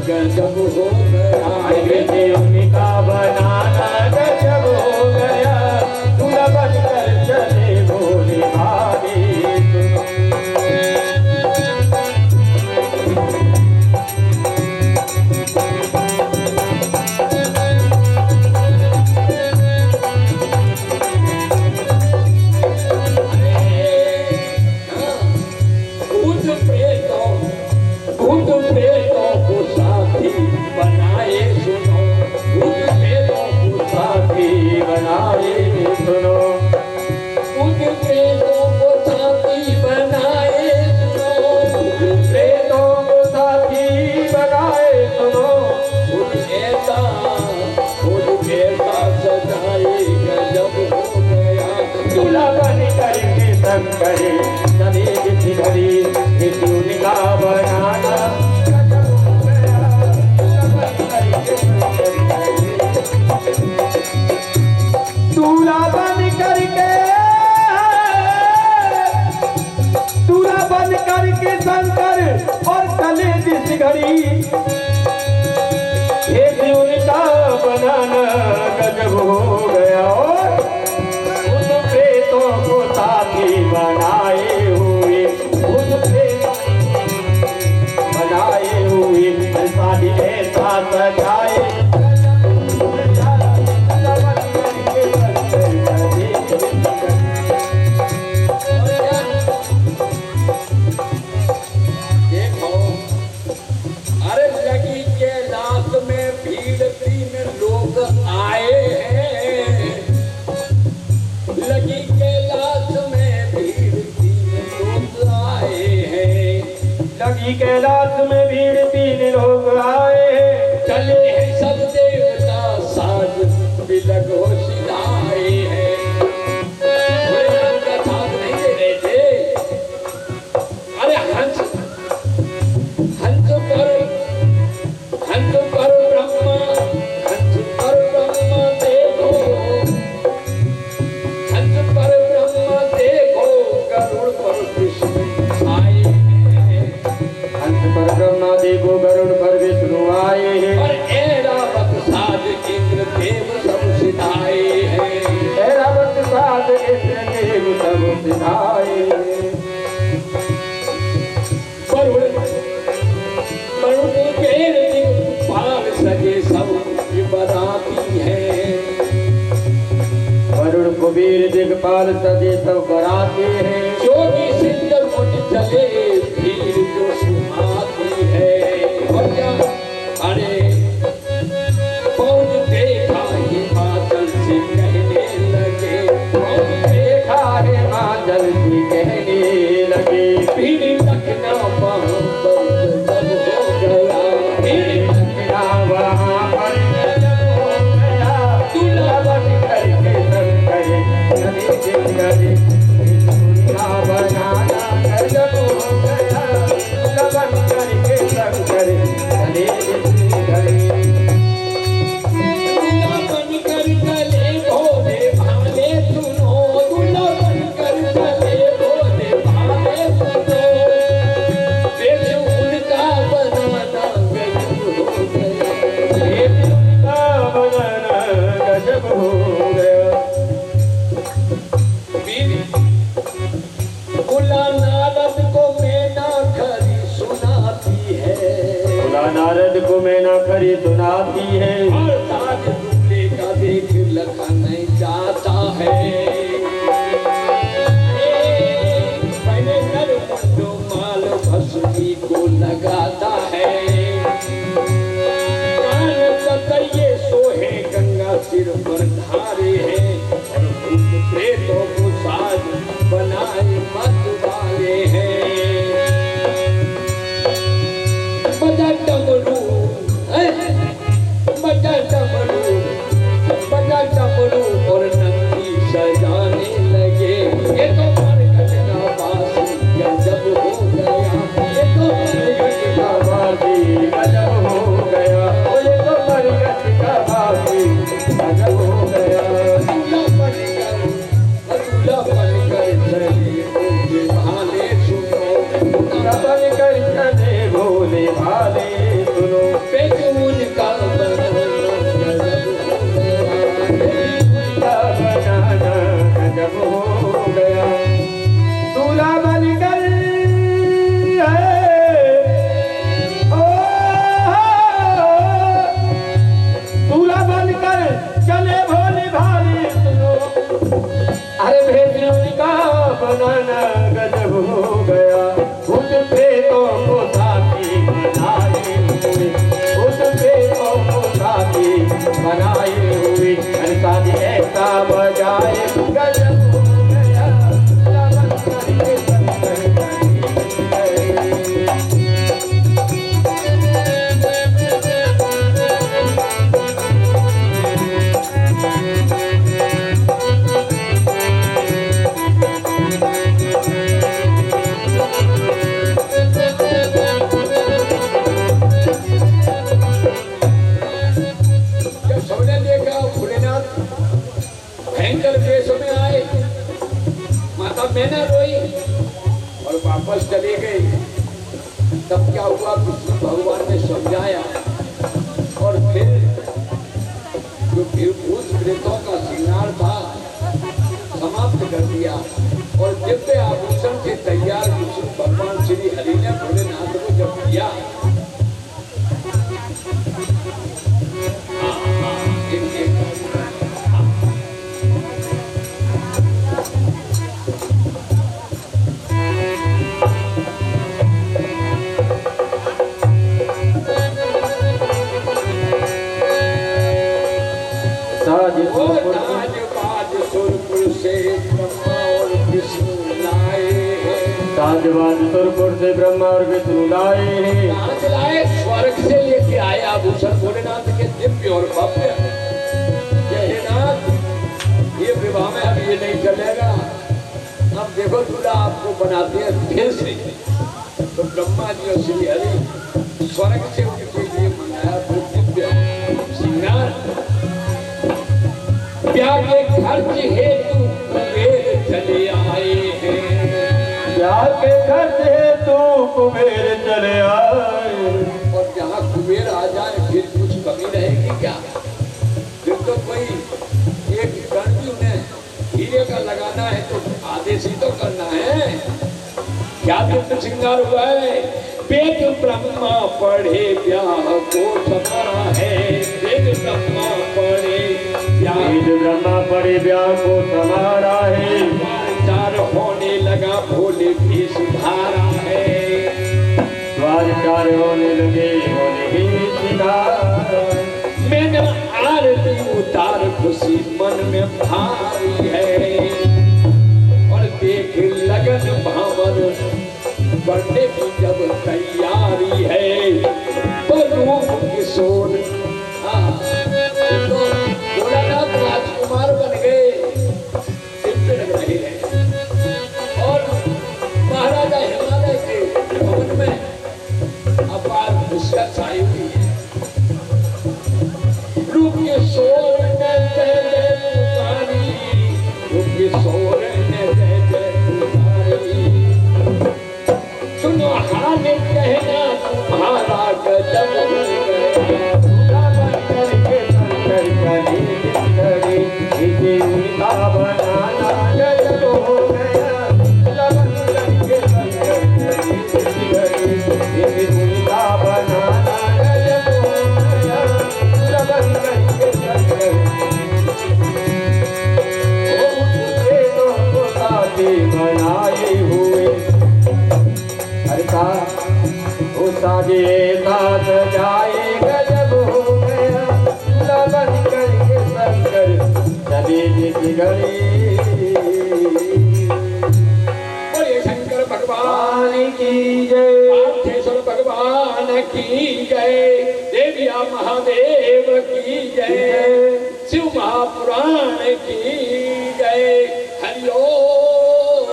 A: गजब हो गया, उनका बनाना गजब हो गया, दूल्हा बनकर चले भोले भाले। करे सभी जितनी घड़ी उनका बनाना दूल्हा बन करके संग
D: करी भेद उनका बनाना गजब हो गया। उस प्रेतों को साथी बनाए हुए, उस प्रेतों बनाए हुए शादी ऐसा सजाए।
A: देखो, अरे लगी के रात में भीड़ 3 लोग आए हैं। लगी के रात में भीड़ 3 लोग आए हैं।
D: लगी कैलाश में भीड़ 3 लोग आए हैं।
A: चले हैं सब देवता साज बिलग हो सिधाए हैं। भोलेनाथ का साथ नहीं दे रहे थे। अरे हंस हंस पर ब्रह्मा, हंस पर ब्रह्मा देखो, हंस पर ब्रह्मा देखो, गरुड़ पर विष्णु आए हैं।
D: हंस पर ब्रह्मा देखो, गरुड़ पर विष्णु आए हैं।
A: और ऐरावत साज इंद्र देव सब सिधाए हैं।
D: ऐरावत साज इंद्र देव सब सिधाए हैं।
A: वरुण के दिग्पाल सजे सब बराती हैं।
D: वरुण कुबेर दिग्पाल सजे सब बराती हैं।
A: जोगी सिंदर मुनि चले भीड़ जो सुहाती है। और क्या अरे पहुंच देखा हिमाचल से कहने लगे, पहुंच
D: देखा है माँ जल्दी कहने लगे।
A: भीड़ लखना वहाँ पर जब हो गया। भीड़
D: लखना वहाँ पर जब हो गया। दूल्हा बन करके सब करे नदी जिंदगी। दूल्हा बनाना गजब हो गया। दूल्हा बन करके सब करे नदी जिंदगी।
A: दूल्हा बनकर चले भोले भाले सुनो, दूल्हा बनकर चले भोले भाले सुनो। वेश उनका बनाना गजब हो गया।
D: एक उनका बनाना गजब हो गया।
A: बीवी बुला नारद को मैना खरी सुनाती है।
D: बुला नारद को मैना खरी सुनाती है।
A: और ताज दूल्हे का देख लखन जाता है। मैंने कर मुंडो माल भस्मी को लगाता है। कान कतये सोहे गंगा सिर पर धारे हैं। और भूत प्रेतों को साज बनाए मत वाले हैं। बजा डमरू, बजा डमरू, बजा डमरू और नंदी सजाने लगे। ये तो मरकट का बासी गजब हो गया। ये तो मरकट का
D: बाजी गजब हो गया। ये तो मरकट का बाजी गजब हो गया।
A: दूल्हा बनकर चले भोले भाले सुनो।
D: दूल्हा बनकर चले भोले भाले सुनो।
A: बेजून का बनाना गजब हो गया।
D: बनाना गजब हो गया। दूल्हा बनकर दूल्हा बनकर चले भोले भाले सुनो। अरे भेजून का बनाना गजब हो गया। भूत प्रेतों को साथी बनाए हुए, भूत प्रेतों को साथी बनाए हुए शादी ऐसा बजाए गजब हो गया। लगन करके संकर
A: मैंने रोई और वापस चली गई। तब क्या हुआ, विष्णु भगवान ने समझाया और फिर जो भूत प्रेतों का श्रृंगार था समाप्त कर दिया और दिव्य आभूषण से तैयार विष्णु भगवान श्री हरि ने भोलेनाथ को जब दिया,
E: सुरपुर से ब्रह्मा और विष्णु लाए हैं।
A: स्वर्ग से लेके आए आभूषण भोलेनाथ के दिव्य और भव्य। ये विवाह में अब ये नहीं चलेगा, अब देखो दूल्हा आपको बनाते हैं फिर से। तो ब्रह्मा जी और श्री हरि स्वर्ग से उनके लिए मंगाया तो दिव्य श्रृंगार। ब्याह के खर्च हेतु कुबेर चले आए हैं,
E: ब्याह के खर्च हेतु कुबेर चले आए।
A: और जहाँ कुबेर आ जाए फिर कुछ कमी रहेगी क्या? फिर तो कोई एक कण भी उन्हें हीरे का लगाना है तो आदेश ही तो करना है। क्या दिव्य श्रृंगार हुआ है। वेद ब्रह्मा पढ़े ब्याह को समारा है, वेद ब्रह्मा पढ़े
E: ब्रह्मा पढ़े ब्याह को समारा है।
A: चार होने लगा भोले भी सुधारा है,
E: द्वारचार होने लगे भोले भी सुधारा।
A: मैंने आरती उतार खुशी मन में भारी है, और देख लगन भावर बढ़ने की जब तैयारी है तो रूप किशोर तो भोलानाथ राजकुमार बन गए, दिव्य लग रहे हैं। और महाराजा हिमालय के भवन में अपार खुशियां छाई हुई है। रूप किशोर ने जय जय पुकारी, रूप किशोर ने जय जय पुकारी। सुनो हाल कहना तुम्हारा गजब हो गया,
E: उनका बनाना गजब हो गया। लगन करके उनका बनाना गजब हो गया। लगन करके तो शादी बनाए हुए वो साजे साथ जाए गजब हो गया। लगन करके शंकर चले जिस घड़ी।
A: बोले शंकर भगवान
E: की जय,
A: पार्थेश्वर भगवान की जय, देविया महादेव की जय, शिव महापुराण की जय। हरिओम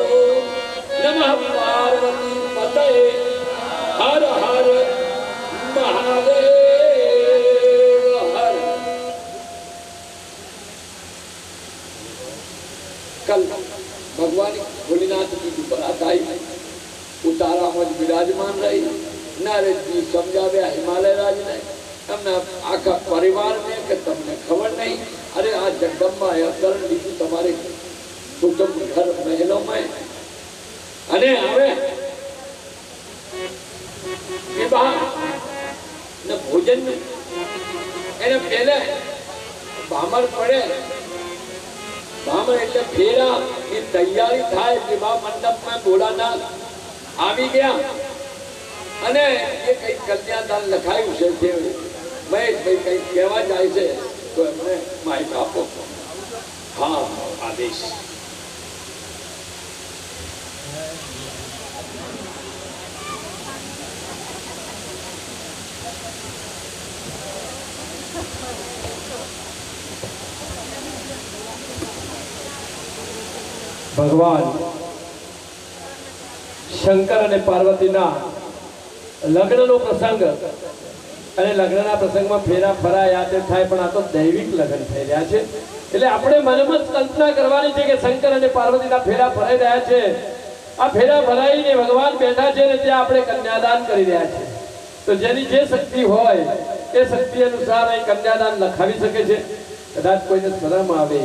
A: नमः पार्वती पते हर हर महादेव हर। कल भगवान भोलेनाथ जी की बारात आई, उतारा मज विराजमान रही। नारद जी समझाव्या हिमालय राज ने, तमने आखा परिवार ने कि तमने खबर नहीं। अरे आज जगदम्बा अवतरण लीधु તમારે कुटुंब घर महलों में अने आवे विवाह न भोजन એને પહેલે ભામર પડે, ભામર એટલે ફેરા ની તૈયારી થાય। વિવાહ મંડપમાં ભોળાનાથ આવી ગયા અને એ કઈ કન્યાદાન લખાયું છે તે મહેશભાઈ કઈ કહેવા જાય છે તો એમને માઇક આપો। હા આદેશ।
F: ભગવાન શંકર અને પાર્વતીના લગ્નનો પ્રસંગ અને લગ્નના પ્રસંગમાં ફેરા ફરા યાદ થાય, પણ આ તો દૈવિક લગ્ન થઈ રહ્યા છે। એટલે આપણે મનમાં કલ્પના કરવાની છે કે શંકર અને પાર્વતીના ફેરા ફરાઈ રહ્યા છે આ ફેરા ભરાઈને ભગવાન બેઠા છે ને ત્યાં આપણે કન્યાદાન કરી રહ્યા છે. તો જેની જે શક્તિ હોય એ શક્તિ અનુસાર એ કન્યાદાન લખાવી શકે છે. કદાચ કોઈને શરમ આવે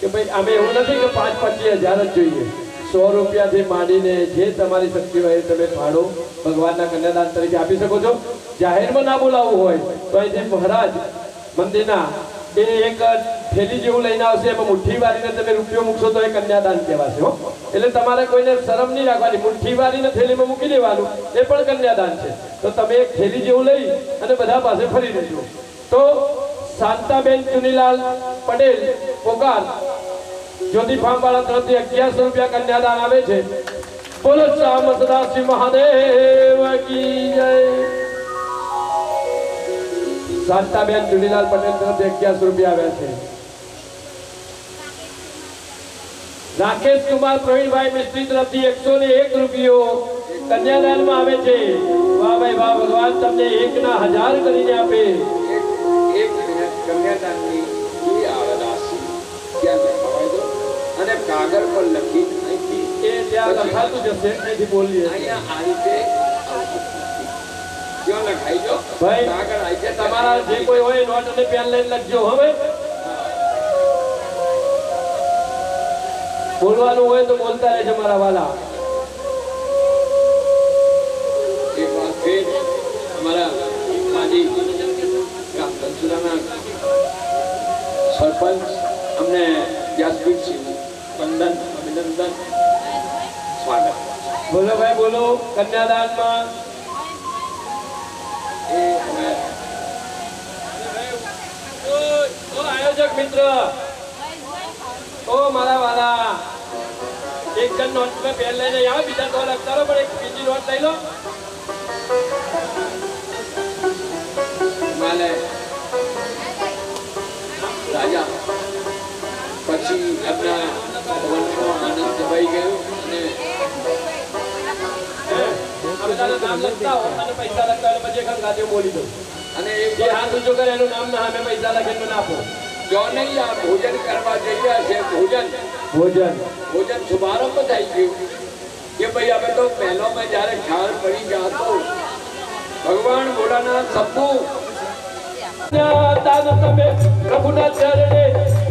F: કે ભાઈ અમે એવું નથી કે 5-25 હજાર જ જોઈએ, 100 રૂપિયાથી માંડીને જે તમારી શક્તિ હોય એ તમે ફાળો ભગવાનના કન્યાદાન તરીકે આપી શકો છો. જાહેરમાં ના બોલાવવું હોય તો અહીંથી મહારાજ મંદિરના એ એક થેલી જેવું લઈને આવશે, એમાં મુઠ્ઠી વાળીને તમે રૂપિયો મૂકશો તો એ કન્યાદાન કહેવાશે હો. એટલે તમારે કોઈને શરમ નહીં રાખવાની, મુઠ્ઠી વાળીને થેલીમાં મૂકી દેવાનું, એ પણ કન્યાદાન છે. તો તમે એક થેલી જેવું લઈ અને બધા પાસે ફરી દેજો. તો શાંતાબેન ચુનીલાલ પટેલ પોકાર જ્યોતિ ફાર્મ વાળા તરફથી 1100 રૂપિયા કન્યાદાન આવે છે. બોલો શ્યામ સદાશિવ મહાદેવ કી જય. શાંતાબેન ચુનીલાલ પટેલ તરફથી 1100 રૂપિયા આવ્યા છે. રાકેશ કુમાર પ્રવીણભાઈ મિસ્ત્રી તરફથી 101 રૂપિયો કન્યાદાનમાં આવે છે. વાહ ભાઈ વાહ, ભગવાન તમને 1 ના 1000 કરીને આપે.
A: એક મિનિટ, કન્યાદાનની જે આવે રાશિ ત્યાં લખાવાય દો અને કાગળ પર લખી અહીંથી
F: એ ત્યાં લખાતું જશે, અહીંથી બોલીએ.
A: અહીંયા આ રીતે ક્યાં લખાઈ દો
F: ભાઈ
A: કાગળ આવી છે.
F: તમારા જે કોઈ હોય નોટ અને પેન લઈને લખજો. હવે બોલવાનું હોય તો બોલતા રહેજો મારા વાલા.
A: એક વાત ફેર અમારા માજી ગામ કંસુરાના સરપંચ અમને વ્યાસપીઠ વંદન અભિનંદન સ્વાગત.
F: બોલો ભાઈ બોલો. કન્યાદાનમાં
A: એ અમે
F: આયોજક મિત્ર ઓ મારા વાલા, એક જણ નોટ માં પેન લઈને આવો, બીજા તો લખતા રહો, પણ એક બીજી નોટ લઈ લો.
A: માલે રાજા પછી આપણા ભવનનો આનંદ દબાઈ ગયો અને
F: આ બધાના નામ લખતા હો અને પૈસા લખતા હોય પછી એક ગાજો બોલી દો.
A: અને એક
F: જે હાથ ઊંચો કરે એનું નામ ના સામે પૈસા લખે એનું નાખો.
A: જો નહીં આ ભોજન કરવા જઈ રહ્યા છે, ભોજન શુભારંભ થઈ ગયું કે ભાઈ હવે તો પહેલોમાં જ્યારે ખ્યાલ પડી ગયા તો ભગવાન ભોળાનાથ સપનું
F: દાન તમે પ્રભુના ચરણે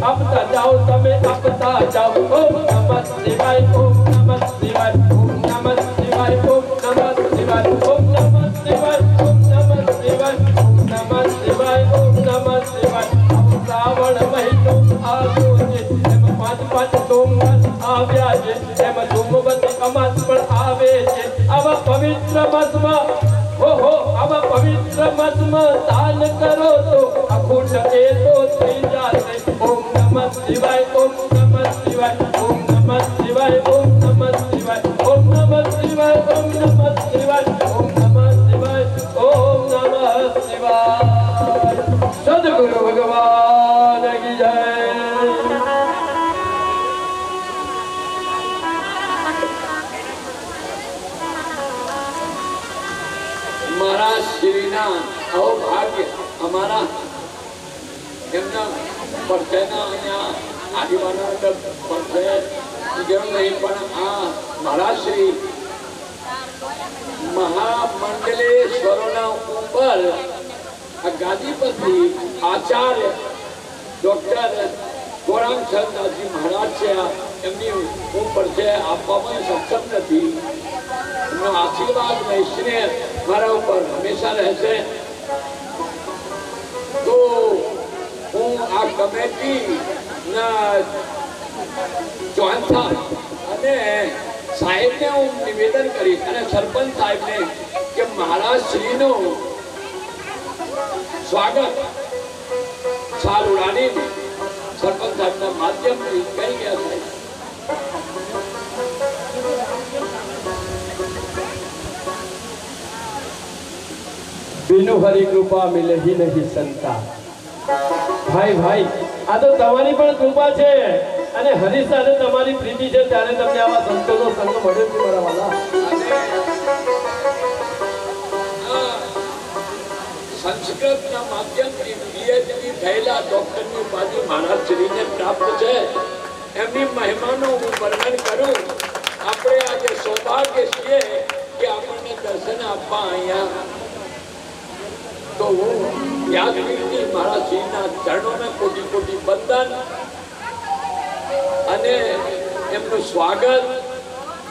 F: આપતા જાઓ, તમે આપતા જાઓ. ઓમ નમઃ શિવાય, ઓમ નમઃ શિવાય, ઓમ નમઃ શિવાય, ઓમ નમઃ શિવાય, ઓમ નમઃ શિવાય, ઓમ નમઃ શિવાય, ઓમ નમઃ શિવાય, ઓમ નમઃ શિવાય. શ્રાવણ મહિનો આવ્યો છે, એમાં 5 સોમવાર આવ્યા છે, એમાં સોમવતી અમાસ પણ આવે છે. આવા પવિત્ર માસમાં આવા પવિત્ર માસમાં દાન કરો તો અખૂટ એ તો થઈ જશે. ઓમ નમઃ શિવાય, ઓમ નમઃ શિવાય, ઓમ નમઃ શિવાય, ઓમ નમઃ શિવાય, ઓમ નમઃ શિવાય, ઓમ નમઃ શિવાય, ઓમ નમઃ શિવાય, ઓમ નમઃ શિવાય. સદગુરુ ભગવાન કી જય.
A: મહારાજ શ્રીના અવભાગ્ય અમારા એમના પરસેના અહીંયા આગેવાનો પરસે જરૂર નહીં, પણ આ મહારાજ શ્રી મહામંડલેશ્વરોના ઉપર આ ગાદી પરથી આચાર્ય ડોક્ટર ગોરામચંદ્રજી મહારાજ છે, એમની ઉપર છે આપવામાં સક્ષમ નથી. એમનો આશીર્વાદ વૈષ્ણવ મારા ઉપર હંમેશા રહેશે. તો હું આ કમિટીના ચોથા અને સાહેબને હું નિવેદન કરીશ અને સરપંચ સાહેબને કે મહારાજ શ્રીનું સ્વાગત સાલ ઉડાડી સરપંચ સાહેબના માધ્યમથી કરી ગયા છે.
F: बिनु हरि कृपा मिले ही नहीं संता. ભાઈ ભાઈ, આ તો તમારી પણ કૃપા છે અને હરિ સાથે તમારી પ્રીતિ છે, ત્યારે તમને આવા સંતોનો સંગ મળ્યો છે મારા વાલા.
A: સંસ્કૃતના માધ્યમથી પીએચડી થયેલા ડોક્ટરની ઉપાધિ મહારાજ શ્રીને પ્રાપ્ત છે. એમની મહિમાનું હું વર્ણન કરું આપણે આજે સૌભાગ્ય છીએ કે આપણને દર્શન આપવા અહીંયા તો હું યાદવીરજી મારા શ્રીના ચરણોમાં કોટી કોટી વંદન અને એમનું સ્વાગત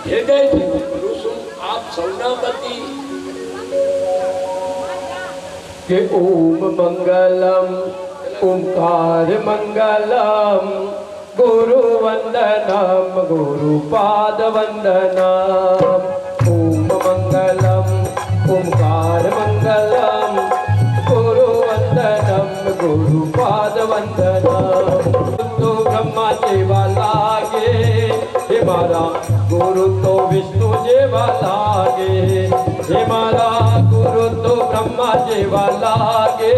A: હૃદયથી કરું છું આપ સૌના વતી
F: કે ઓમ મંગલમ ઓમકાર મંગલમ ગુરુ વંદનમ ગુરુપાદ વંદનમ ઓમ મંગલમ ઓમકાર મંગલમ ગુરુ વંદનમ ગુરુપાદ વંદનમ તો બ્રહ્મા જેવા લાગે હે મારા ગુરુ તો વિષ્ણુ જેવા લાગે હે મારા ગુરુ તો બ્રહ્મા જેવા લાગે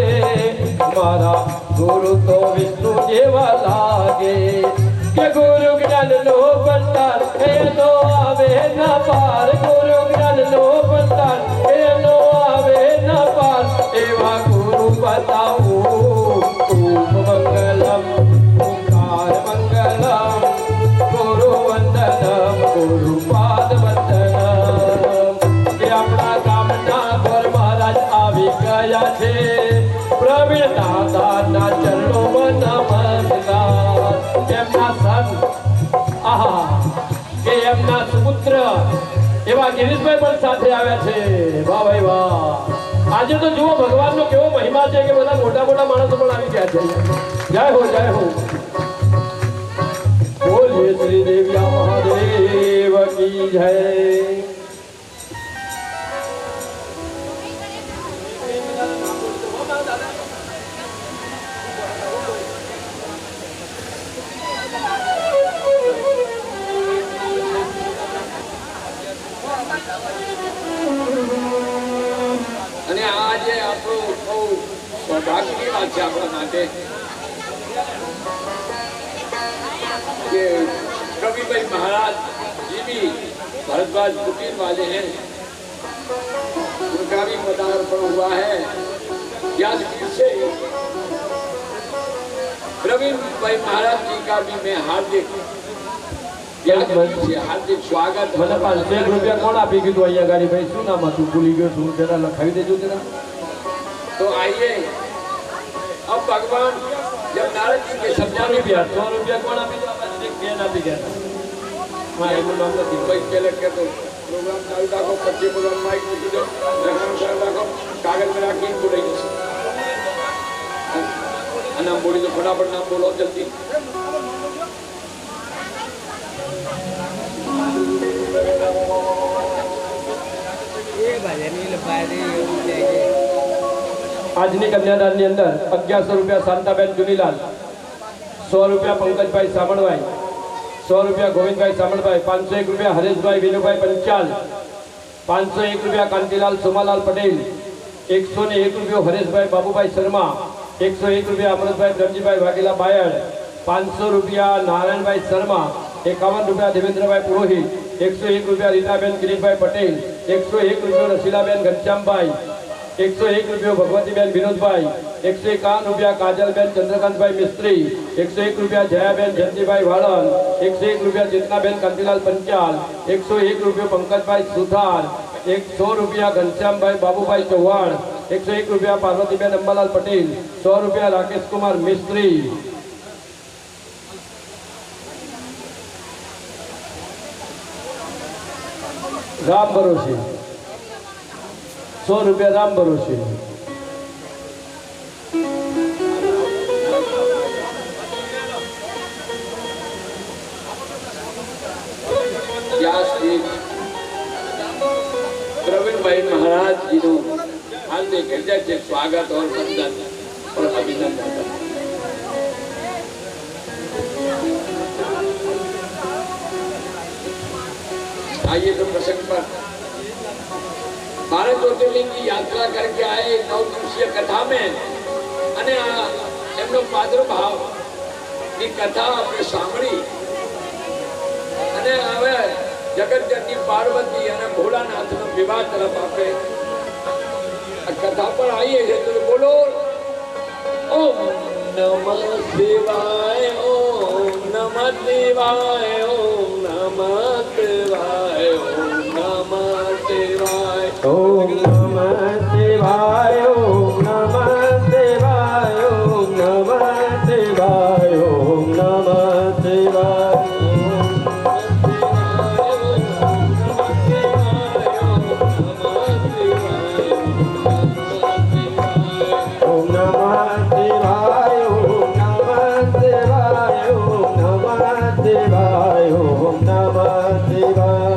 F: મારા ગુરુ તો વિષ્ણુ જેવા લાગે કે ગુરુ જ્ઞાન નો ભંડાર એનો આવે ન પાર ગુરુ જ્ઞાન નો ભંડાર એનો આવે ન પાર એવા ગુરુ બતાવો ઓમ મંગલમ ઓમકાર મંગલમ ગુરુ વંદનમ ગુરુપાદ વંદનમ કે આપણા ગામના ગોર મહારાજ આવી ગયા છે પ્રવીણ દાદાના ચરણોમાં નમસ્કાર એમના સંત આહા કે એમના સુપુત્ર એવા ગિરીશભાઈ પણ સાથે આવ્યા છે વાહ ભાઈ વાહ આજે તો જુઓ ભગવાનનો કેવો મહિમા છે કે બધા મોટા મોટા માણસો પણ આવી ગયા છે જય હો બોલીએ શ્રી દેવિયા મહાદેવ કી જય
A: અને આજે આપણું બહુ સૌભાગ્યની વાત છે આપણા માટે कि कवि भाई महाराज जी भी भरद्वाज कुटीर वाले हैं, उनका भी पदार्पण हुआ है। यादगीर से प्रवीण भाई महाराज जी का भी मैं हार्दिक स्वागत।
F: મને 500 રૂપિયા કોણ આપી ગયું અહીંયા ગાડી ભાઈ શું નામ હતું ભૂલી ગયો છું જરા લખાવી દેજો જરા।
A: तो आइए अब भगवान जब नारद जी के 100 रुपया કોણ આપી ગયું આપણે એક બેન આપી ગયા હા એનું નામ નથી ભાઈ કેલે કે તો પ્રોગ્રામ ચાલુ રાખો પછી પ્રોગ્રામ માઈક મૂકી દો લખવાનું ચાલુ રાખો કાગળ में રાખી બોલાઈ જશે નામ બોલી તો ફટાફટ નામ બોલો જલ્દી।
F: આજની કન્યાદાનની અંદર 1100 રૂપિયા શાંતાબેન જુનીલાલ, 100 રૂપિયા પંકજભાઈ સામણભાઈ, 100 રૂપિયા ગોવિંદભાઈ સામણભાઈ, 501 રૂપિયા હરેશભાઈ વિનુભાઈ પંચાલ, 501 રૂપિયા કાંતિલાલ સોમાલાલ પટેલ, 101 રૂપિયો હરેશભાઈ બાબુભાઈ શર્મા, 101 રૂપિયા અમૃતભાઈ બ્રહ્મજીભાઈ વાઘેલા બાયડ, 500 રૂપિયા નારાયણભાઈ શર્મા, 51 રૂપિયા દેવેન્દ્રભાઈ પુરોહિત, 101 રૂપિયા રીતાબેન કિરીટભાઈ પટેલ, 101 રૂપિયો રસીલાબેન ઘનશ્યામભાઈ, 101 રૂપિયો ભગવતીબેન વિનોદભાઈ, 151 રૂપિયા કાજલબેન ચંદ્રકાંતભાઈ મિસ્ત્રી, 101 રૂપિયા જયાબેન જયંતિભાઈ વાળન, 101 રૂપિયા ચેતનાબેન કાંતિલાલ પંચાલ, 101 રૂપિયો પંકજભાઈ સુથાર, 100 રૂપિયા ઘનશ્યામભાઈ બાબુભાઈ ચૌહાણ, 101 રૂપિયા પાર્વતીબેન અંબાલાલ પટેલ, 100 રૂપિયા રાકેશકુમાર મિસ્ત્રી। राम भरोसे 100 रुपया राम भरोसे।
A: प्रवीण भाई महाराज जी नो हार्दिक हृदय से स्वागत और वंदन और अभिनंदन। आइए तो प्रसंग पर भारत ज्योतिर्लिंग की यात्रा करके आए 9 दिवसीय कथा में અને એમનો પાદ્રભાવ ની કથા આપણે સાંભળી અને હવે જગતજનની પાર્વતી અને ભોળાનાથનો વિવાહ તરફ આપણે આ કથા પર આવીએ છીએ તો બોલો ઓમ નમઃ શિવાય, ઓમ નમઃ શિવાય, ઓમ નમઃ શિવાય, ઓમ નમઃ શિવાય,
F: ઓમ નમઃ શિવાય, ઓમ નમઃ શિવાય, ઓમ નમઃ શિવાય, ઓમ નમઃ શિવાય. ઓમ નમઃ શિવાય, ઓમ નમઃ શિવાય, ઓમ નમઃ શિવાય, ઓમ નમઃ શિવાય.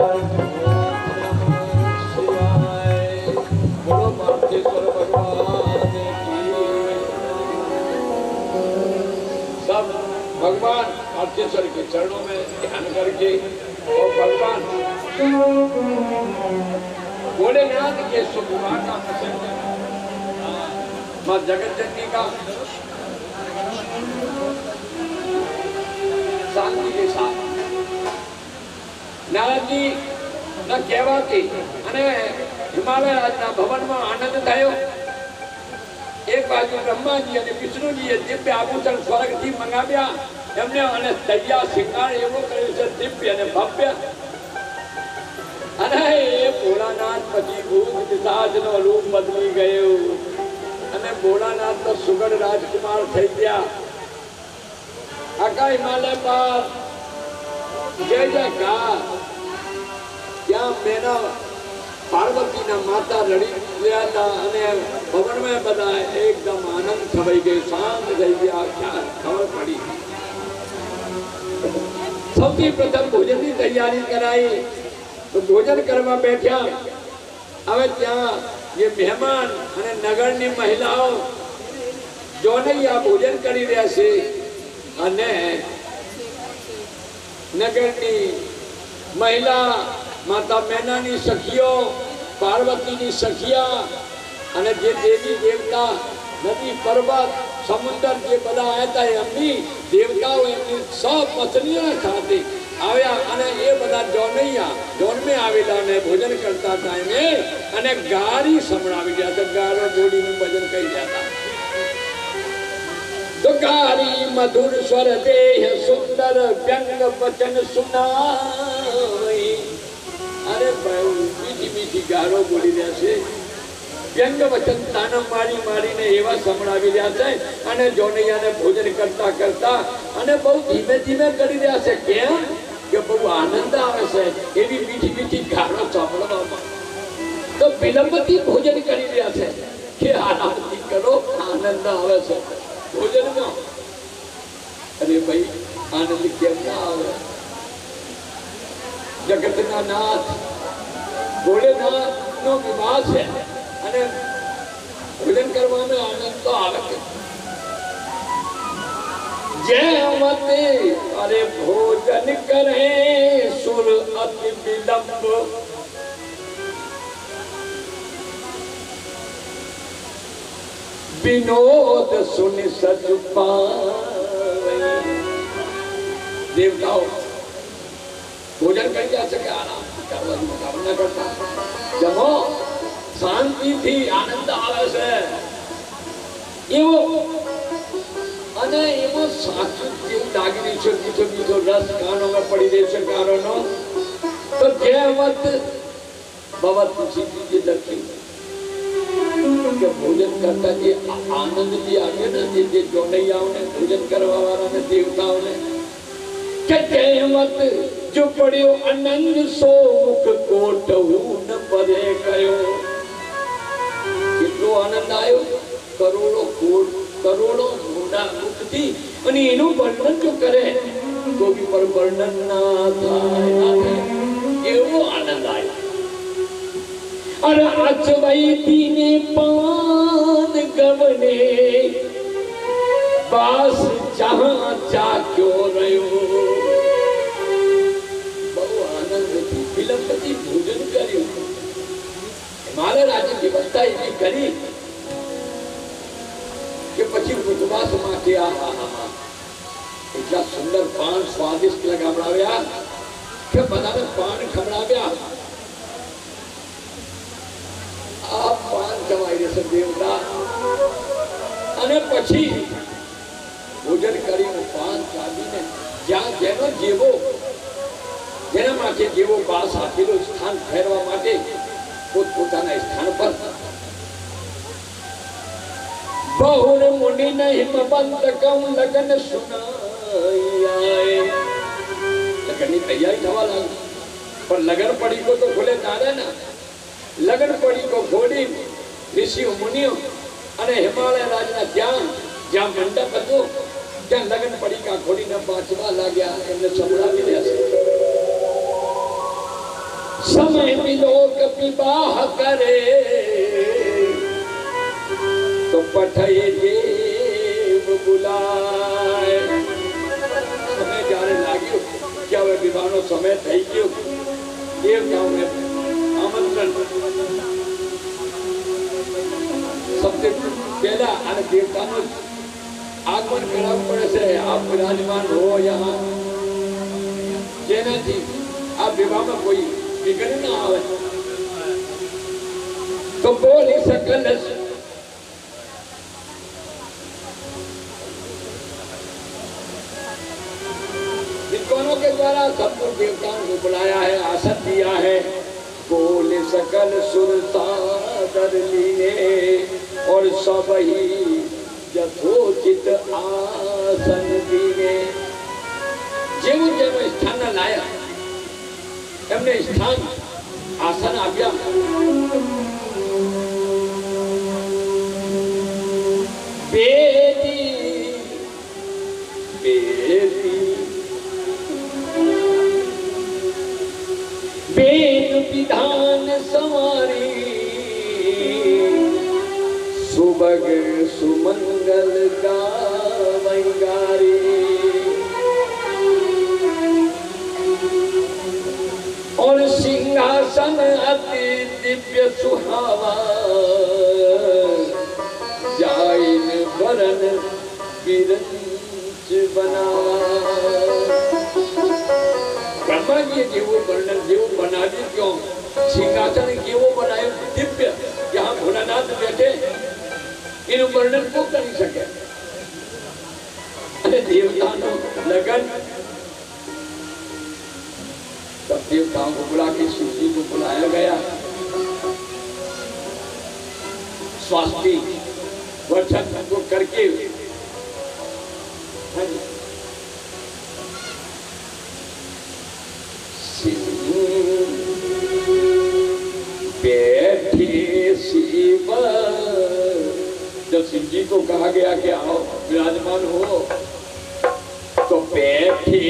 A: બોલો માર્ગેશ્વર ભગવાન की। सब भगवान मार्गेश्वर के चरणों में ध्यान करके और भगवान भोलेनाथ के सुखवा का प्रसन्न मां जगत जननी का शांति के साथ નારદજી ના કહેવાથી અને હિમાલય રાજના ભવનમાં આનંદ થયો. એક બાજુ બ્રહ્માજી અને વિષ્ણુજીએ દિવ્ય આભૂષણ સ્વર્ગથી મંગાવ્યા એમને અને તૈયાર શિંગાર એવો કર્યો છે દિવ્ય અને ભવ્ય. અને એ ભોળાનાથ પછી ભૂત પિશાચનો રૂપ બદલી ગયું અને ભોળાનાથ તો સુગઢ રાજકુમાર થઈ ગયા. આખા હિમાલય પર જય જયકાર. ત્યાં મેના પાર્વતીના માતા રડી રહ્યા હતા અને ભવનમાં બધા એકદમ આનંદ છવાઈ ગયો, શાંત થઈ ગયા. ક્યાં ખબર પડી. સૌથી પ્રથમ ભોજનની તૈયારી કરાઈ તો ભોજન કરવા બેઠ્યા. હવે ત્યાં જે મહેમાન અને નગરની મહિલાઓ જોનૈયા ભોજન કરી રહ્યા છે અને નગરની મહિલા માતા મેનાની સખીઓ, પાર્વતીની સખિયા અને જે દેવી દેવતા નદી પર્વત સમુદ્ર જે બધા આવ્યા હતા એમની દેવતાઓ એમની સૌ પત્નીઓ સાથે આવ્યા અને એ બધા જોનમાં આવેલા અને ભોજન કરતા હતા એને અને ગારી સંભળાવી રહ્યા હતા. ગારો જોડીનું ભજન કરી રહ્યા હતા. તો ગારી મધુર સ્વર દેહ સુંદર વ્યંગ વચન સુનાઈ. અરે ભાઈ મીઠી મીઠી ગારો બોલી રહ્યા છે, વ્યંગ વચન તાનમ મારી મારીને એવા સંભળાવી રહ્યા છે અને જોનૈયાને ભોજન કરતા કરતા અને બહુ ધીમે ધીમે કરી રહ્યા છે. કેમ કે બહુ આનંદ આવે છે એવી મીઠી મીઠી ગારો સાંભળવામાં. તો વિલંબથી ભોજન કરી રહ્યા છે કે આરામથી કરો, આનંદ આવે છે ભોજનમાં. અરે ભાઈ આનંદ કેમ ના આવે? જગતના નાથ ભોલેનાથ નો વિવાહ છે અને ભોજન કરવામાં આનંદ તો આવે છે. જેમતે અરે ભોજન કરે સુર અતિ વિલંબ વિનોદ સુનિ સચુપાય. દેવતાઓ ભોજન કરી રહ્યા છે કે આરામ કરવાનું કરતા જમો, શાંતિથી આનંદ આવે છે એવો અને એવો સાચું જેવું લાગી રહ્યું છે. મીઠો મીઠો રસ કાનોમાં પડી રહ્યો છે ગારોનો. તો જેવત ભવત તુલસીજી લખ્યું કે ભોજન કરતા જે આનંદ જે આવ્યો ને જે જોનૈયાઓને ભોજન કરવા વાળાને દેવતાઓને કે જેવત જો પડ્યો આનંદ સો મુખ કોટ ન પરે ગયો. કેટલો આનંદ આવ્યો, કરોડો કોટ કરોડો મોટા મુખથી. અને એનું વર્ણન જો કરે તો બી પર વર્ણન ના થાય. એવો આનંદ આવ્યો. અરે અચવાઈ ને પાન ગવને બાસ જહાં ચાક્યો રહ્યો. વિલંબથી ભોજન કર્યું. મારા રાજ્ય વ્યવસ્થા એવી કરી કે પછી ઉપવાસ માટે એટલા સુંદર પાન સ્વાદિષ્ટ લગાવડાવ્યા કે બધાને પાન ખવડાવ્યા. આ પાન ખવાઈ રહેશે દેવતા. અને પછી ભોજન કરીને પાન ચાવીને જ્યાં જેનો જેના માટે જેવો પાસ આપેલું સ્થાન ફેરવા માટે પોતપોતાના સ્થાન પર बहुर मुनि नहीं मबंद कम लगन सुनाई लगन की तैयारी थवा लगी पर लगन पड़ी को तो खुले नारे ना लगन पड़ी को घोड़ी ऋषि मुनियों अने हिमालय राजना ज्ञान मंडप હતો ત્યાં લગન પડી કા ઘોડીને બાંચવા લાગ્યા એમને સંભળાવી રહ્યા છે સમય વિલોક વિવાહ કરે तो पठय देव बुलाए समय जाने लाग्यो क्या वे विवाहનો સમય થઈ ગયો દેવતાઓને આમંત્રણ सबसे पहला અને દેવતાનો આગમન કરાવવું પડે છે આપ વિરાજમાન હો यहाँ જેનાથી આ વિવાહમાં કોઈ વિઘ્ન ના આવે તો બોલી सकल विद्वानों के द्वारा सब देवताओं को बुलाया है, आसन दिया है। बोले सकल सुर सादर लीने और सब ही यथोचित आसन दीने। જેવું જેનું સ્થાન લાયા એમને સ્થાન આસન આપ્યા। બેદી બેદી वेद विधान सवारी सुबग सुमंगल गावंगारी। और सिंहासन अति दिव्य सुहावा जाइन वरन विरंच बनावा। ब्रह्मा जी जेवो वर्णन जेवो बनावी क्यों सिंहासन केवो बनायो दिव्य यहाँ भोलानाथ बैठे इन वर्णन को कर सके। अरे देवताओं लगन तब देवताओं को बुला के शिव जी को बुलाया गया। स्वास्थ्य वर्षन को करके बैठे शिव जब शिव जी को कहा गया कि आओ विराजमान हो तो बैठे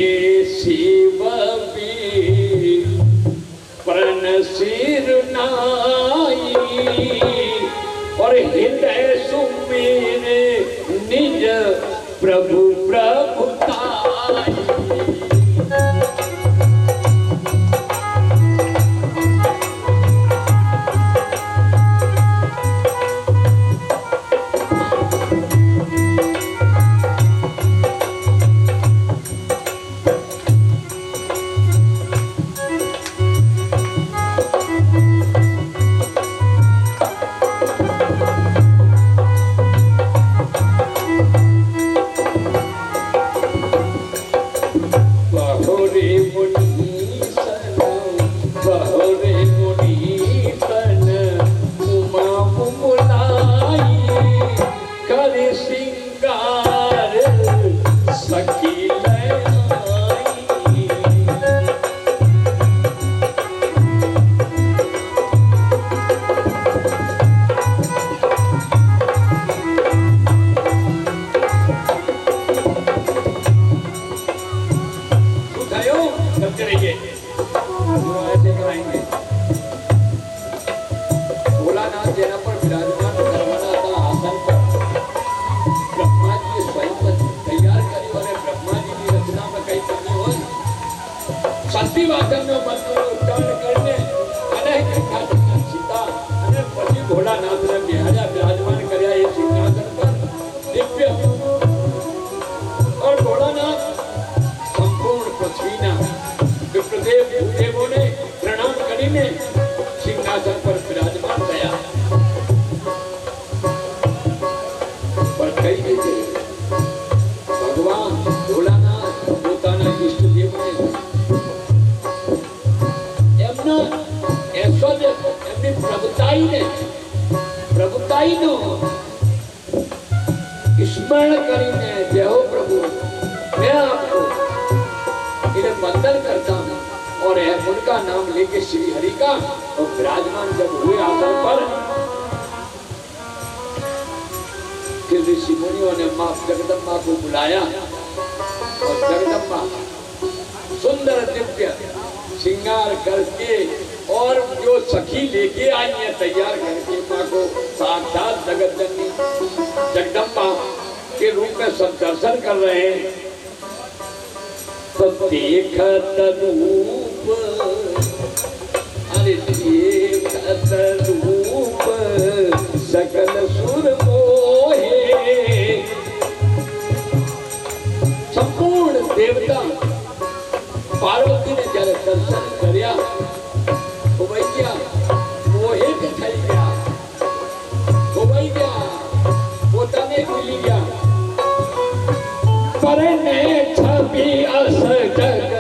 A: शिव भी प्रण सिर नाई और हृदय सुमेरे निज प्रभु प्रभुताई। પ્રભુતાઈનું સ્મરણ કરીને જય हो प्रभु मैं आपको इन्हें वंदन करता हूँ और उनका नाम लेके श्री हरि का और विराजमान जब हुए आसन पर फिर ऋषि मुनियों ने माँ जगदम्बा को बुलाया और जगदम्बा सुंदर दिव्य श्रृंगार करके और जो सखी लेके आई है तैयार करके माँ को साक्षात जगत जननी जगदम्बा के रूप में सब दर्शन कर रहे हैं। तो देखत रूप अरे देखत रूप सकल सुर मोहे संपूर्ण देवता पार्वती ने जब दर्शन કર્યા ખોવાઈ ગયા મોહિત થઈ ગયા ખોવાઈ ગયા પોતાને ભૂલી ગયા પરને છબી અસ જગ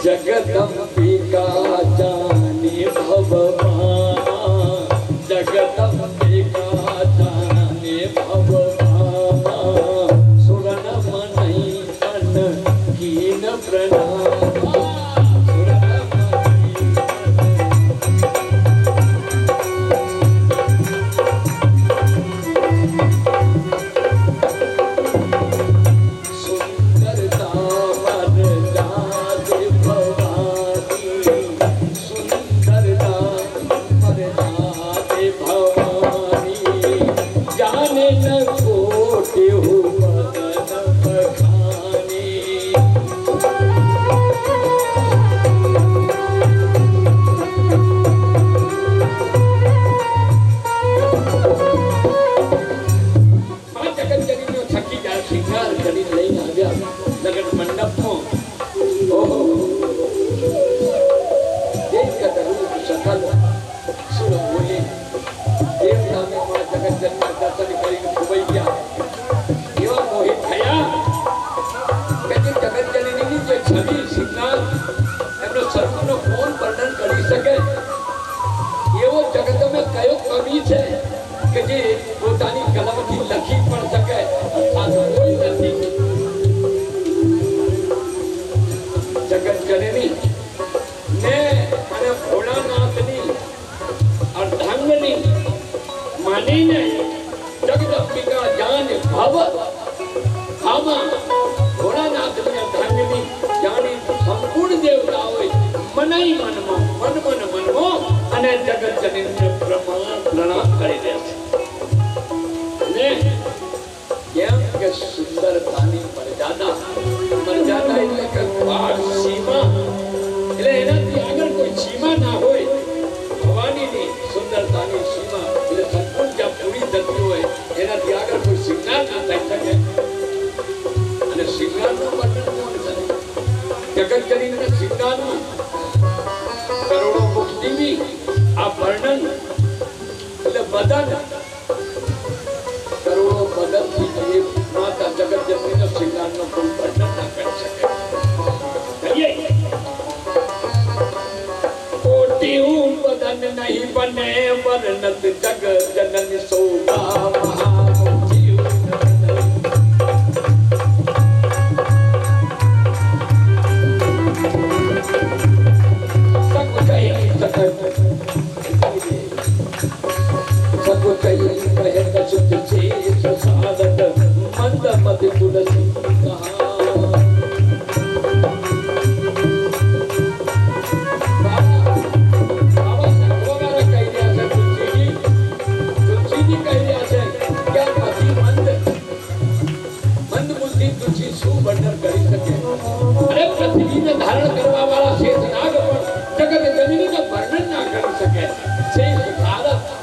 A: जगदम्बिका जाने भगवान जगदम्बिका जाने भगवान सुरन मनई मन कीन प्रणाम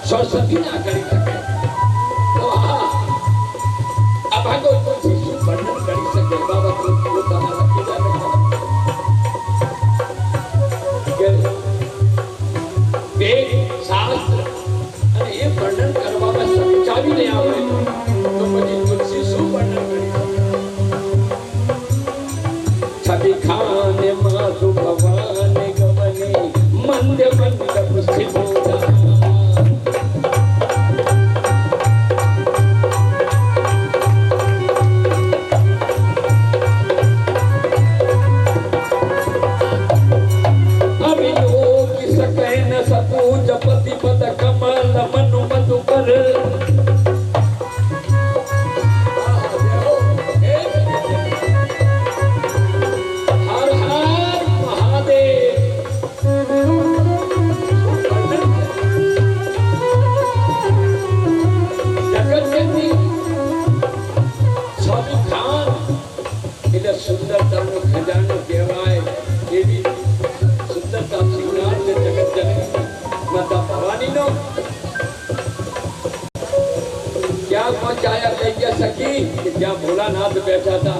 A: સરસ્વતી ના કરી શકે તો આ ભાગવત વર્ણન કરી શકે બાબા પોતાના લખી सासु भगवान गमने मंद मंडप सिमोरा जपति पद कमल मनु मधुकर हर हर महादेव जगत जननी स्वामी खान એટલે સુંદરતાનો ખજાનો કહેવાય એવી સુંદરતા શ્રીનાથ જગત જનની माता भवानी नो क्या पहुंचाया कहिए सखी कि क्या भोलानाथ बैठा था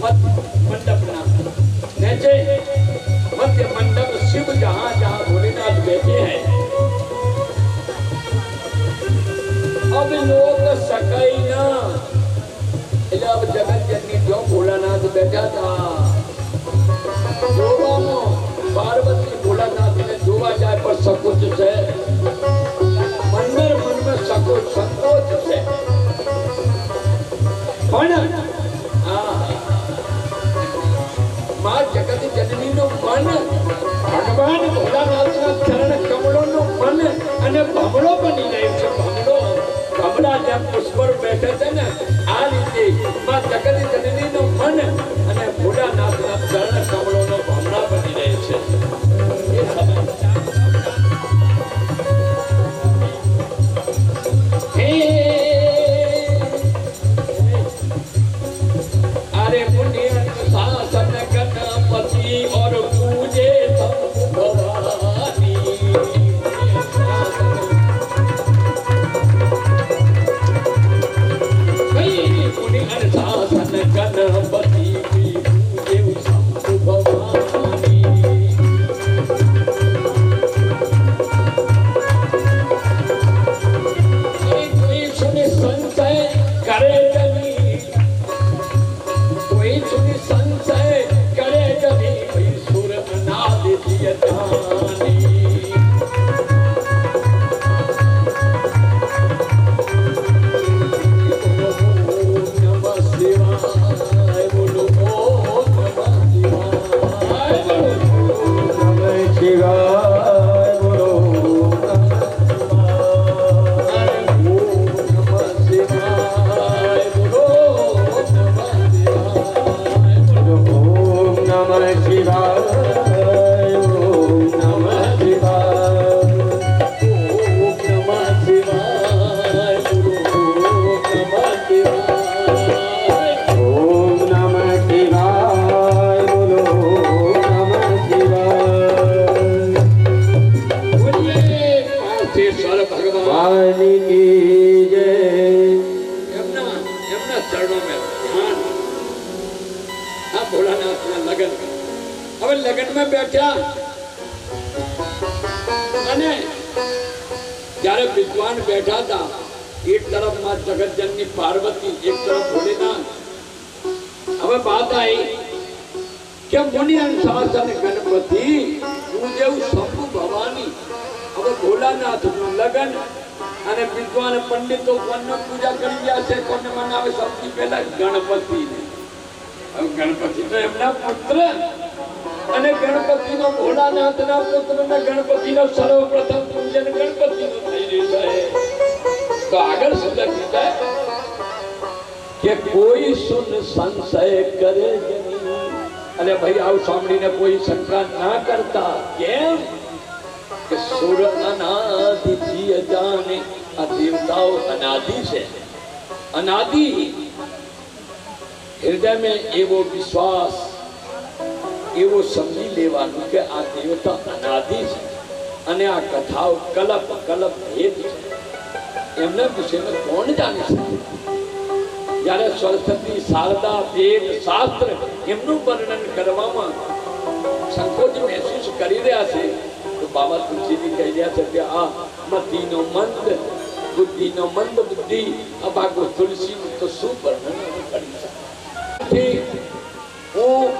A: मंडप ना नीचे मध्य मंडप शिव जहां जहां भोलेनाथ बैठे हैं अब लोग सकई ना अब जगत जननी जो भोलानाथ बैठा था पार्वती भोलानाथ ने जोवा जाए पर सकुच से मन में सकुच संकोच से मां जगत जननी नो मन भगवान भोलानाथ ना चरण कमलों नो मन अने भमरो बनी गयो छे भमरा जे पुष्पर बैठे छे ने आ रीते मां जगत जननी नो मन अने भोलानाथ ना चरण कमलों नो भमरा बनी रहे छे ये समय अरे मुनियन शासन गणपति और पूजे सब भवानी मुनियन शासन गणपति पूजे सब भवानी कोई सुने संशय करे जनी कोई सुनी संशय करे जनी कोई सुर अनादि दिय जानी नमः शिवाय बोलो ओम नमः शिवाय बोलो लगन में बैठा અને જ્યારે વિદ્વાન બેઠા હતા એક તરફ માં જગત જનની પાર્વતી એક તરફ ભોલેનાથ હવે વાત આવી કે મુનિ શાસન ગણપતિ પૂજેવ શંભુ ભવાની હવે ભોલાનાથ નું લગન અને વિદ્વાન પંડિતો કોને પૂજા કરી ગયા છે કોને મનાવે સૌથી પહેલા ગણપતિ ને હવે ગણપતિ તો એમના પુત્ર અને ગણપતિ નો ભોલાનાથ ના પુત્ર ને ગણપતિ નો સર્વપ્રથમ પૂજન ગણપતિ નું થઈ રહ્યું છે તો આગળ શું લખ્યું છે કે કોઈ સુન સંશય કરે જની અને ભાઈ આવ સાંભળીને કોઈ શંકા ના કરતા કેમ કે સુર અનાદિ જીય જાને આ દેવતાઓ અનાદિ છે અનાદિ હૃદય में એવો વિશ્વાસ એવો સમજી લેવાનું કે આ દેવતા અનાદિ છે અને આ કથાઓ કલપ કલપ ભેદ છે એમના વિષયમાં કોણ જાણી શકે જ્યારે સરસ્વતી શારદા વેદ શાસ્ત્ર એમનું વર્ણન કરવામાં સંકોચ મહેસૂસ કરી રહ્યા છે તો બાબા તુલસીજી કહી રહ્યા છે કે આ મતિનો મંદ બુદ્ધિનો મંદ બુદ્ધિ આ ભાગો તુલસી તો શું વર્ણન કરી શકે હું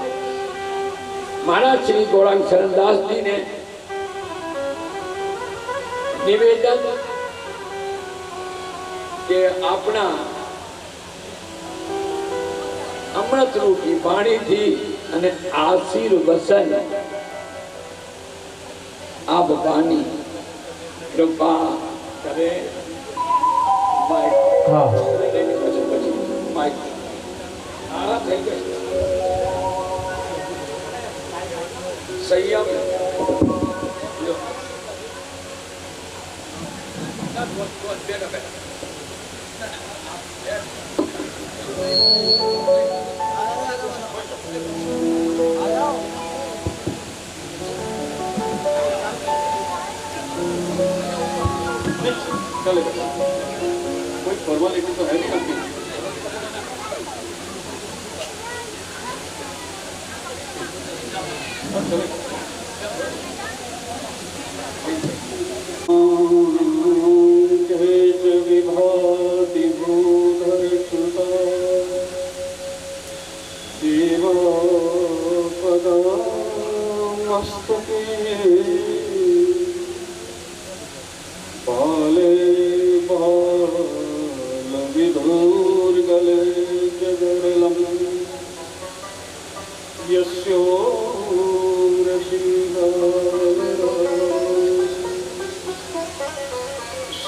A: महाराज श्री गौरांग शरणदास जी ने निवेदन के अपना अमृत रूपी वाणी थी अने आशीर्वचन आप वाणी कृपा करे
F: હા
A: माइक संयम
C: चलेगा, कोई फॉर्मेलिटी तो है नहीं आपकी। हाँ, चलेगा। विभाति भूधर सुता देवा पदा मस्तके बाले बाल विधुर्गले जगरलं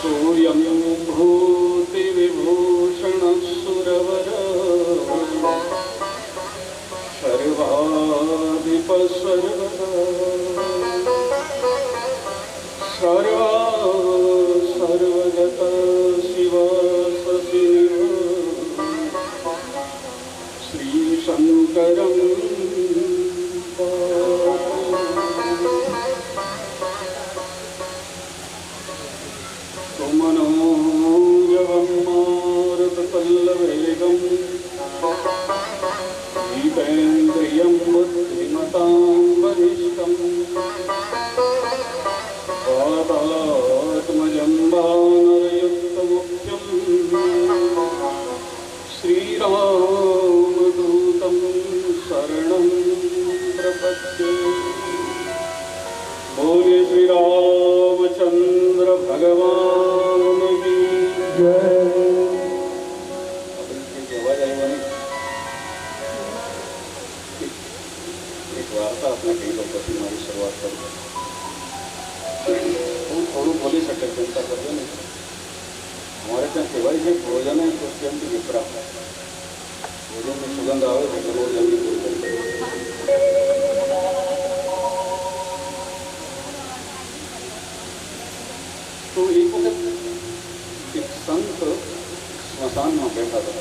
C: सूर्यं भूति विभूषण सुरवर सर्वाधिप सर्वगत शिव सशिव श्रीशङ्करं मनोजवं मारुतपल्लवेगं दीपेन्द्रियं बुद्धिमतां वरिष्ठं वातात्मजं वानरयुक्तमुख्यं श्रीरामदूतं शरणं प्रपद्ये। बोले श्री रामचंद्र भगवान की जय। एक वार्ता अपने कई लोग पति मारी शुरुआत कर थोड़ू बोली सके चिंता कर दो नहीं हमारे ત્યાં કહેવાય છે ભોજન પુષ્યંતિ વિપ્રા ભોજન में सुगंध आवे तो रोज जल्दी भोजन तो एक वक्त एक संत स्मशान में बैठा था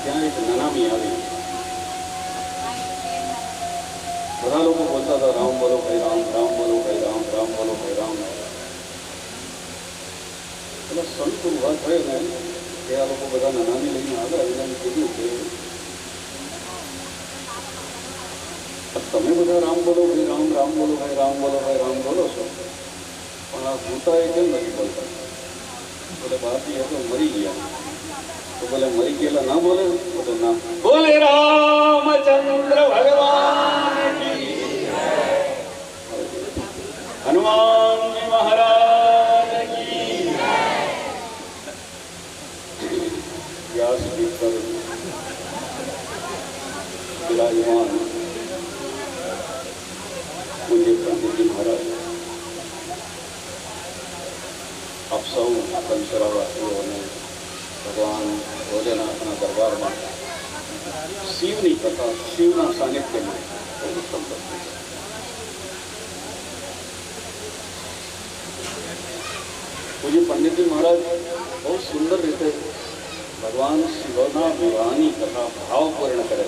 C: ત્યાં એક નનામી આવી બધા લોકો બોલતા હતા રામ બોલો ભાઈ રામ રામ બોલો ભાઈ રામ રામ બોલો ભાઈ રામ એટલે સંત ઉભા થયો ને કે આ લોકો બધા નનામી લઈને આવ્યા એને કીધું કે તમે બધા રામ બોલો ભાઈ રામ રામ બોલો ભાઈ રામ બોલો ભાઈ રામ બોલો છો પણ આ ભૂતા એ કેમ નથી બોલતા બોલે બાપી એ તો મરી ગયા તો બોલે મરી ગયેલા ના બોલે બોલે ના બોલે રામચंद्र भगवान की हनुमान जी महाराज की व्यास जी पर विराजमान मुझे पंडित जी महाराज आप सब कंसरावासियों ने भगवान भोलेनाथना दरबार में शिवनी कथा शिवना सानिध्य में मुझे पंडित जी महाराज बहुत सुंदर रीते भगवान शिवना विवाहनी कथा भावपूर्ण करे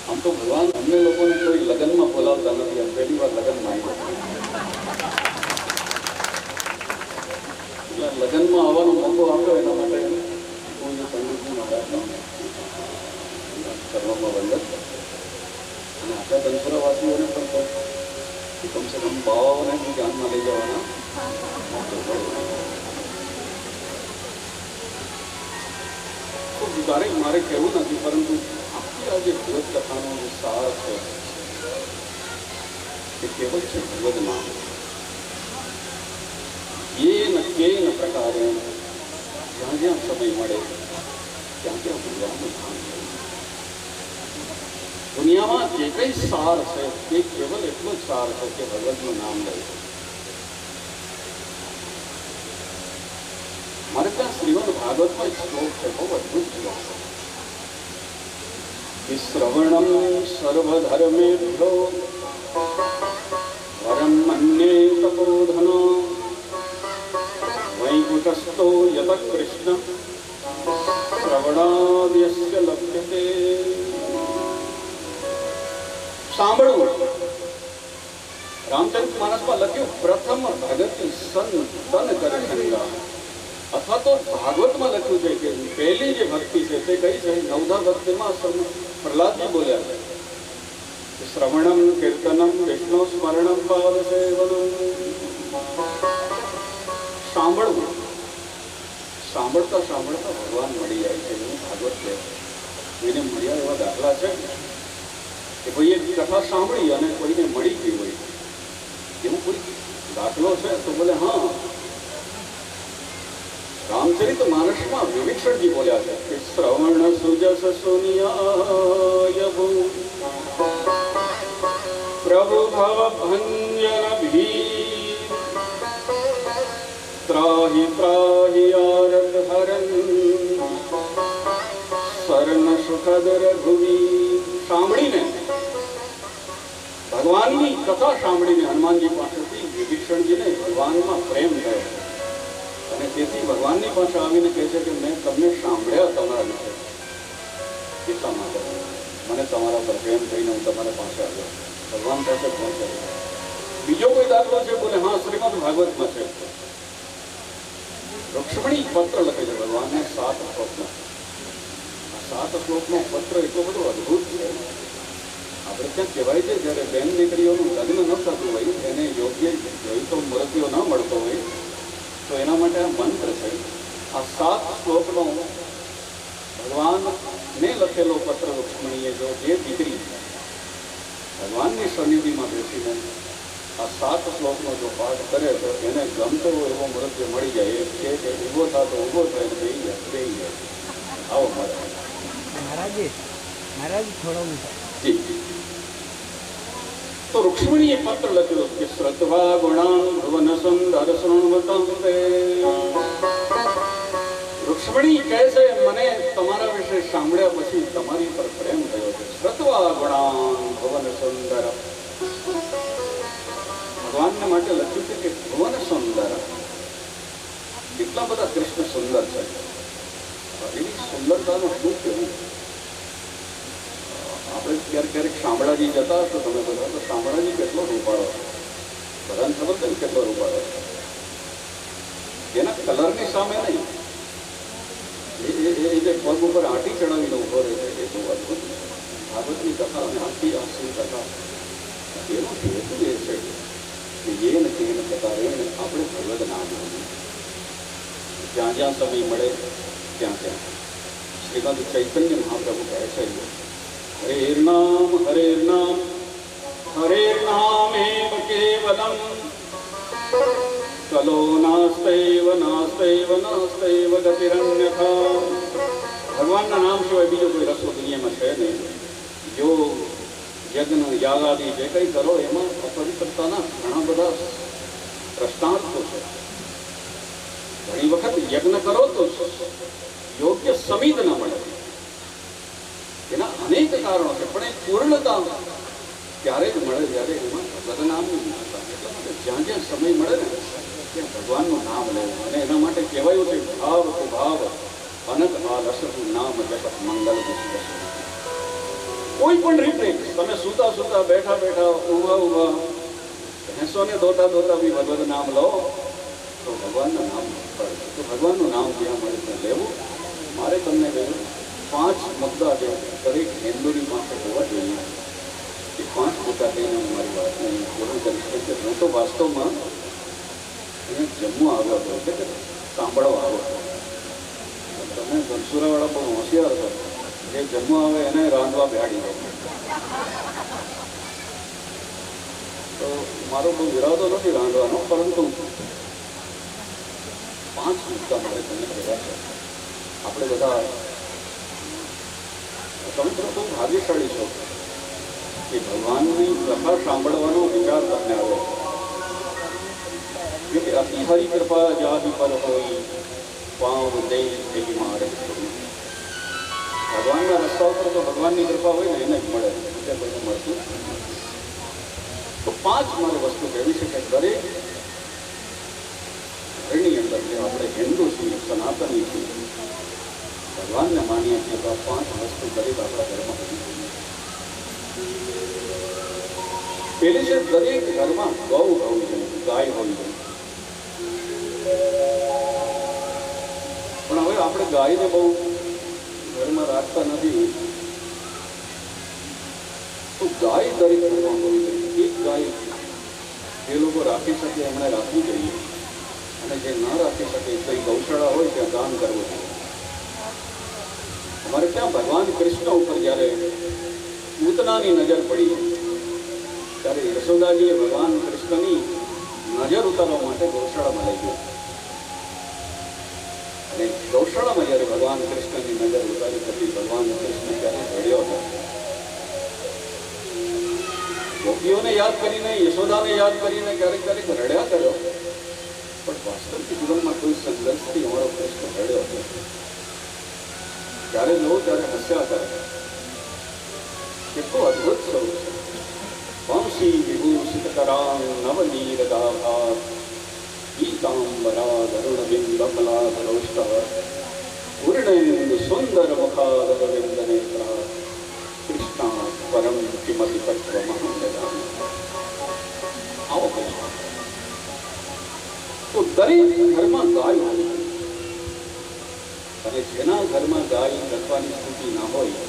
C: हम तो भगवान हमने लोगों ने कोई लगन में बोलावता नहीं हम पहली बार लगन में आई लगन में आवानो मौको आप्यो एना माटे पूज्य पंडितजी महाराजनो सर्वમાં વંદન અને આપણા ધનસુરાવાસીઓને પણ કમ સે કમ ભાવોને બી ધ્યાનમાં લઈ જવાના
G: તો તારે મારે કહેવું નથી, પરંતુ આખી આ જે ભગવત કથાનો જે સાર છે એ કેવળ છે ભગવદ નામ. કેન પ્રકારે જ્યાં જ્યાં સમય મળે ત્યાં ત્યાં ભગવાનનું નામ લેવું. દુનિયામાં જે કંઈ સાર છે તે કેવલ એટલો જ સાર છે કે ભગવદનું નામ લેવું. મારે ત્યાં શ્રીમદ ભાગવતમાં એક શ્લોક છે, બહુ અદભુત શ્લોક છે. વિશ્રવણમ સર્વધર્મેભ્યો વરમ મન્યે તપોધન વૈકુંઠસ્થો યત કૃષ્ણ શ્રવણાદ્યસ્ય લભ્યતે. સાંભળવું. રામચરિત માનસમાં લખ્યું પ્રથમ ભગતિ સન તન કરે શંકા, અથવા તો ભાગવતમાં લખ્યું છે કે પહેલી જે ભક્તિ છે તે કઈ છે? નવધા ભક્તિમાં પ્રહલાદજી બોલ્યા છે શ્રવણમ કીર્તનમ વિષ્ણુ સ્મરણમ પાદ સેવનમ. સાંભળવું. સાંભળતા સાંભળતા ભગવાન મળી જાય છે એવું ભાગવત છે. કોઈને મળ્યા એવા દાખલા છે કે ભાઈ એક કથા સાંભળી અને કોઈને મળી ગઈ હોય એવું કોઈ દાખલો છે? તો બોલે હા, રામચરિત માનસમાં વિભીષણજી બોલ્યા છે કે શ્રવણ સુજસ સુનિયાય પ્રભુ ભવ ભંજન ભી ત્રાહિ ત્રાહિ આરદ હરન શરણ સુખદ રઘુવી. સાંભળીને ભગવાનની કથા સાંભળીને હનુમાનજી પાસેથી વિભીષણજીને ભગવાનમાં પ્રેમ થયો અને તેથી ભગવાનની પાસે આવીને કહે છે કે મેં તમને સાંભળ્યા તમારા વિશે, એટલા માટે મને તમારા પર પ્રેમ થઈને હું તમારા પાસે આવ્યો, ભગવાન પાસે પહોંચ્યો. બીજો કોઈ દાખલો છે? બોલે હા, શ્રીમદ ભાગવતમાં છે. રુક્ષ્મણી પત્ર લખે છે ભગવાનને 7 શ્લોકમાં. આ 7 શ્લોકનો પત્ર એટલો બધો અદભુત છે. આપણે ત્યાં કહેવાય છે જ્યારે બેન દીકરીઓનું લગ્ન ન થતું હોય, એને યોગ્ય જોઈતો મૂર્તિઓ ન મળતો હોય તો એના માટે આ મંત્ર છે. આ 7 શ્લોકનો ભગવાનને લખેલો પત્ર રુક્ષ્મણીએ જો જે દીકરી ભગવાનની સન્નિધિમાં બેસીને આ 7 શ્લોકનો જો પાઠ કરે તો એને ગમતો એવો મૃત્યુ મળી જાય. એ કે ઊભો થતો ઊભો થાય બેહી જાય. આવો મહારાજ થોડો જી. તો રુક્ષ્મણીએ પત્ર લખ્યો કે શ્રદ્ધા ગુણાન ભુવન સુંદર શૃણવતં તે. રુક્ષ્મણી કહે છે મને તમારા વિશે સાંભળ્યા પછી તમારી પર પ્રેમ થયો છે. શ્રદ્ધા ગુણાન ભુવન સુંદર. ભગવાનને માટે લખ્યું છે કે ભુવન સુંદર. કેટલા બધા કૃષ્ણ સુંદર છે. એની સુંદરતાનું શું કહેવું? આપણે ક્યારેક શામળાજી જતા હશો તમે બધા, તો શામળાજી કેટલો રૂપાળો છે, બધાને ખબર છે ને કેટલો રૂપાળો છે. એના કલરની સામે નહીં, એ જે પગ ઉપર આંટી ચડાવીને ઉભો રહે છે એ બહુ અદભુત છે. ભાગવતની કથા અને આખી આખી કથા એનો હેતુ એ છે કે એ ને તેને પ્રકારે આપણે ભગવદ નામ લેવું. જ્યાં જ્યાં સમય મળે ત્યાં ત્યાં. શ્રીમદ ચૈતન્ય મહાપ્રભુ કહે છે હરેર નામ નામેવ કેવલમ કલો નાસ્તૈવ નાસ્તૈવ નાસ્તૈવ ગતિરન્યથા. ભગવાનના નામ સિવાય બીજો કોઈ રસ્તો દુનિયામાં છે નહીં. યોગ યજ્ઞ યાગાદી જે કંઈ કરો એમાં અપવિત્રતાના ઘણા બધા દ્રષ્ટાંતો છે. ઘણી વખત યજ્ઞ કરો તો યોગ્ય સમિત ન મળે, એના અનેક કારણો છે, પણ એ પૂર્ણતા ત્યારે જ મળે જ્યારે એમાં ભગવદનામની જ્ઞાતા. એટલા માટે જ્યાં જ્યાં સમય મળે ને ત્યાં ભગવાનનું નામ લેવું. અને એના માટે કહેવાયું છે ભાવ તો ભાવ અનક આલસનું નામ જપત મંગલ પુષ્પ. કોઈ પણ રીતે તમે સૂતા સૂતા બેઠા બેઠા ઊભા ભેંસોને ધોતા ધોતા બી ભગવદ નામ લો તો ભગવાનનું નામ પડે. તો ભગવાનનું નામ જ્યાં મળે ત્યાં લેવું. મારે તમને કહ્યું 5 મુદ્દા જે દરેક હિન્દુની પાસે હોવા જોઈએ. એ 5 મુદ્દા કહીને હું મારી વાતને પૂર્ણ કરીશ. કે હું તો વાસ્તવમાં એને જમવા આવ્યો હતો, એટલે કે સાંભળવા આવ્યો હતો. તમે ધનસુરાવાળા બહુ હોશિયાર જમવા આવે એને રાંધવા બેહાડી દો. તો મારો બહુ ઈરાદો નથી રાંધવાનો, પરંતુ 5 મુદ્દા મારે તમને કહેવા છે. આપણે બધા તમે બહુ ભાગ્યશાળી છો કે ભગવાનની કથા સાંભળવાનો વિચાર તમને આવ્યો. કે અતિ હરિ કૃપા જાતિ પર હોય પાવ દે એવી મારે. ભગવાનના રસ્તા ઉપર તો ભગવાનની કૃપા હોય ને એને જ મળે, બીજા કોઈને મળતું. તો 5 મારે વસ્તુ કહેવી છે કે દરેક ઘરની અંદર જે આપણે હિન્દુ છીએ, સનાતની છીએ, ભગવાનને માનીએ છીએ, તો 5 વસ્તુ દરેક આપણા ઘરમાં હોવી જોઈએ. પેલી છે દરેક ઘરમાં ગૌ હોવી જોઈએ, ગાય હોવી જોઈએ. પણ હવે આપણે ગાયને બહુ ઘરમાં રાખતા નથી, તો ગાય દરેક ઘરમાં હોવી જોઈએ. એક ગાય જે લોકો રાખી શકે એમણે રાખવી જોઈએ, અને જે ન રાખી શકે તો એ ગૌશાળા હોય ત્યાં દાન કરવું જોઈએ. અમારે ત્યાં ભગવાન કૃષ્ણ ઉપર જ્યારે પૂતનાની નજર પડી ત્યારે યશોદાજીએ ભગવાન કૃષ્ણની નજર ઉતારવા માટે ગૌશાળામાં લઈ ગયો. અને ગૌશાળામાં જ્યારે ભગવાન કૃષ્ણની નજર ઉતારી હતી, ભગવાન કૃષ્ણ ત્યારે રડ્યો હતો. ગોપીઓને યાદ કરીને, યશોદાને યાદ કરીને ક્યારેક ક્યારેક રડ્યા કર્યો, પણ વાસ્તવિક જીવનમાં કોઈ સંઘર્ષથી અમારો કૃષ્ણ રડ્યો હતો. જ્યારે લો ત્યારે હસ્યા કરે. કેટલું અદભુત સ્વરૂપ છે. વંશી વિભૂષિત કરાં નવનીર ગાભા પીતાંબરા ગરુડ બિંબ કલાધરોષ્ટ પૂર્ણેન્દુ સુંદર મુખાદરવિંદ નેત્રા કૃષ્ણા પરમ કિમતિ તત્વ મહાન. આવો કૃષ્ણ. તો દરેક ઘરમાં ગાય હોય, અને જેના ઘરમાં ગાય રખવાની સ્થિતિ ના હોય